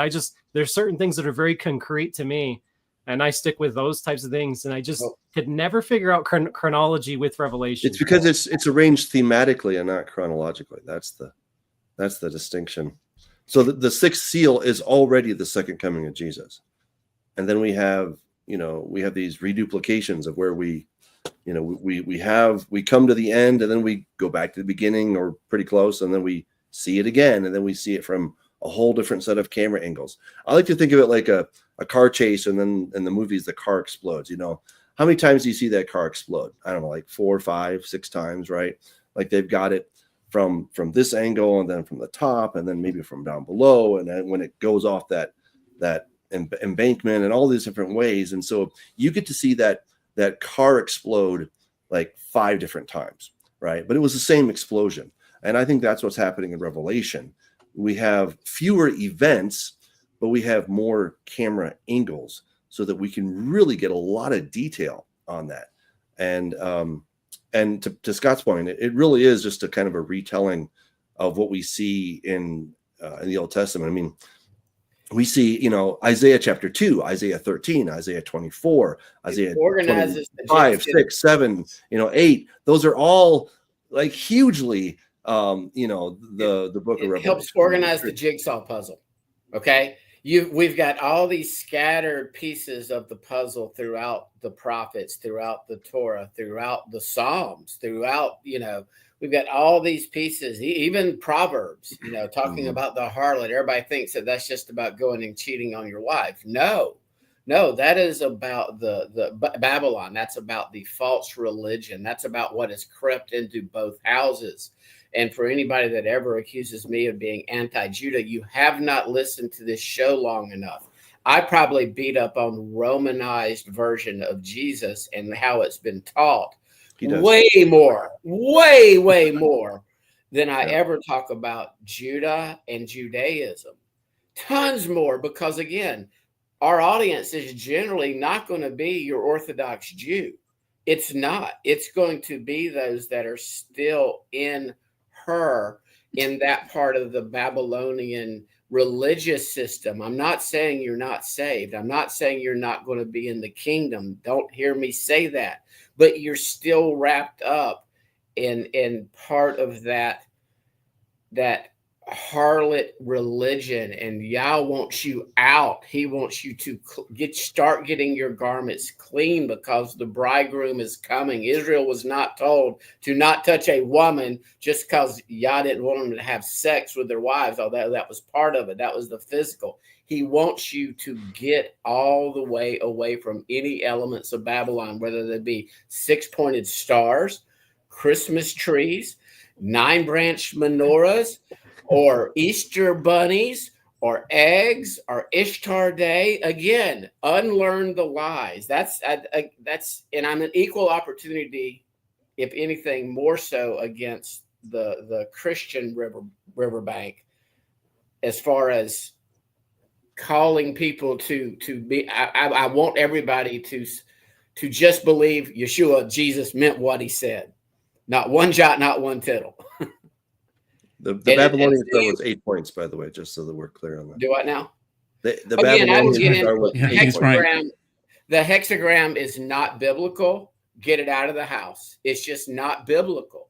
there's certain things that are very concrete to me, and I stick with those types of things. And I just could never figure out chronology with Revelation. It's because it's arranged thematically and not chronologically. That's the distinction. So the sixth seal is already the second coming of Jesus, and then we have these reduplications of where we come to the end, and then we go back to the beginning or pretty close, and then we see it again, and then we see it from a whole different set of camera angles. I like to think of it like a car chase, and then in the movies, the car explodes. How many times do you see that car explode? I don't know, like 4, 5, 6 times, right? Like they've got it from this angle, and then from the top, and then maybe from down below, and then when it goes off that embankment and all these different ways. And so you get to see that car explode like 5 different times, right? But it was the same explosion. And I think that's what's happening in Revelation. We have fewer events, but we have more camera angles so that we can really get a lot of detail on that. And to Scott's point, it really is just a kind of a retelling of what we see in the Old Testament. I mean, we see, Isaiah chapter 2, Isaiah 13, Isaiah 24, Isaiah 25, 6, 7, 8. Those are all like hugely the book of Revelation helps organize the jigsaw puzzle. Okay. we've got all these scattered pieces of the puzzle throughout the prophets, throughout the Torah, throughout the Psalms, throughout, we've got all these pieces, even Proverbs, talking about the harlot. Everybody thinks that that's just about going and cheating on your wife. No, that is about the Babylon. That's about the false religion. That's about what has crept into both houses. And for anybody that ever accuses me of being anti-Judah, you have not listened to this show long enough. I probably beat up on Romanized version of Jesus and how it's been taught way more than I ever talk about Judah and Judaism. Tons more, because again, our audience is generally not going to be your Orthodox Jew. It's not. It's going to be those that are still in that part of the Babylonian religious system. I'm not saying you're not saved. I'm not saying you're not going to be in the kingdom. Don't hear me say that. But you're still wrapped up in part of that harlot religion, and Yah wants you out. He wants you to start getting your garments clean, because the bridegroom is coming. Israel was not told to not touch a woman just because Yah didn't want them to have sex with their wives, although that was part of it. That was the physical. He wants you to get all the way away from any elements of Babylon, whether they be 6-pointed stars, Christmas trees, 9-branch menorahs, or Easter bunnies, or eggs, or Ishtar Day. Again, unlearn the lies. That's and I'm an equal opportunity, if anything, more so against the Christian riverbank, as far as calling people to be. I want everybody to just believe Yeshua, Jesus, meant what he said. Not one jot, not one tittle. The Babylonian star was 8 points, by the way, just so that we're clear on that. Do what now? The Babylonian star was 8 he's points. right. The hexagram is not biblical. Get it out of the house. It's just not biblical.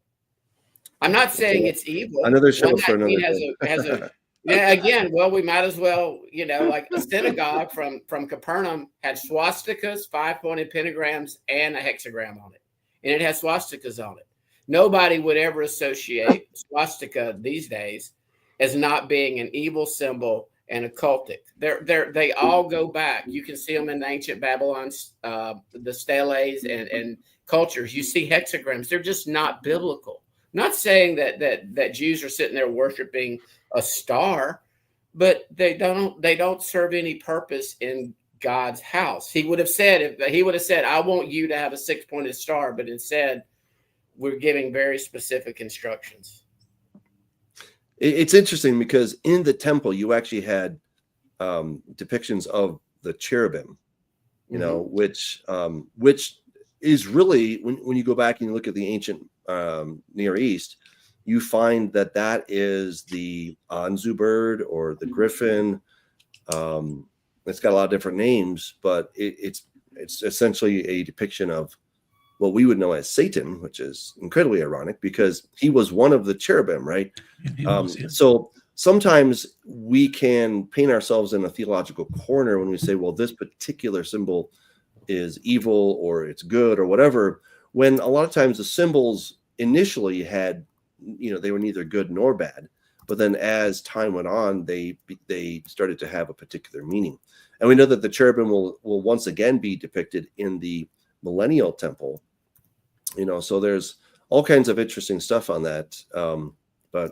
I'm not saying it's evil. Another show for another day. Again, well, we might as well, like a synagogue from Capernaum had swastikas, 5-pointed pentagrams, and a hexagram on it. And it has swastikas on it. Nobody would ever associate swastika these days as not being an evil symbol and occultic. They all go back. You can see them in the ancient Babylon's, the steles and cultures. You see hexagrams. They're just not biblical. I'm not saying that Jews are sitting there worshiping a star, but they don't serve any purpose in God's house. He would have said, I want you to have a 6-pointed star, but instead we're giving very specific instructions. It's interesting because in the temple, you actually had depictions of the cherubim, which is really, when you go back and you look at the ancient Near East, you find that is the Anzu bird or the griffin. It's got a lot of different names, but it's essentially a depiction of what we would know as Satan, which is incredibly ironic because he was one of the cherubim, right? So sometimes we can paint ourselves in a theological corner when we say, well, this particular symbol is evil or it's good or whatever, when a lot of times the symbols initially had, they were neither good nor bad. But then as time went on, they started to have a particular meaning. And we know that the cherubim will once again be depicted in the millennial temple. So there's all kinds of interesting stuff on that. But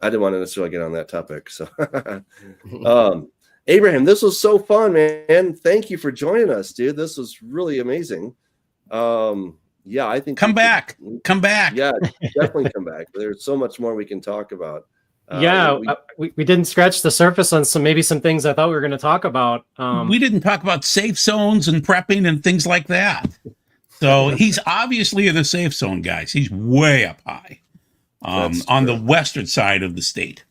I didn't want to necessarily get on that topic. So Abraham, this was so fun, man. Thank you for joining us, dude. This was really amazing. Yeah, I think come back. Yeah, definitely come back. There's so much more we can talk about. We didn't scratch the surface on some things I thought we were going to talk about. We didn't talk about safe zones and prepping and things like that. So he's obviously in the safe zone, guys. He's way up high on the western side of the state.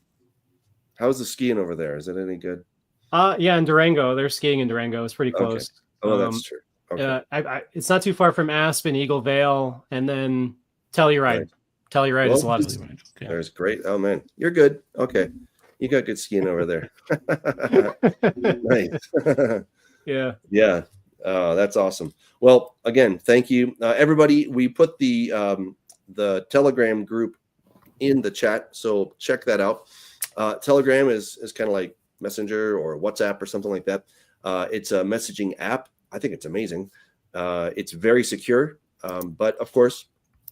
How's the skiing over there? Is it any good? Yeah, in Durango. They're skiing in Durango. It's pretty close. Okay. Oh, that's true. Okay. It's not too far from Aspen, Eagle Vale, and then Telluride. Right. Telluride is a lot of fun. There's great. Oh, man. You're good. Okay. You got good skin over there. Nice. Yeah. Yeah. That's awesome. Well, again, thank you, everybody. We put the Telegram group in the chat, so check that out. Telegram is kind of like Messenger or WhatsApp or something like that. It's a messaging app. I think it's amazing. It's very secure, but of course,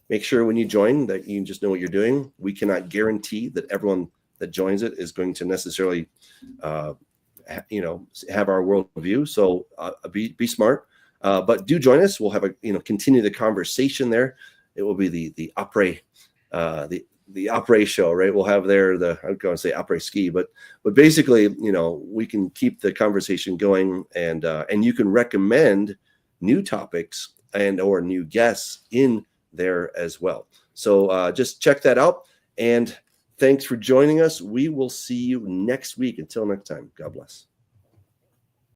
make sure when you join that you just know what you're doing. We cannot guarantee that everyone that joins it is going to necessarily have our worldview. So be smart, but do join us. We'll have continue the conversation there. It will be the après the après show, right? We'll have there I'm going to say après ski, but basically, we can keep the conversation going, and you can recommend new topics and or new guests in there as well. So just check that out, and thanks for joining us. We will see you next week. Until next time, God bless.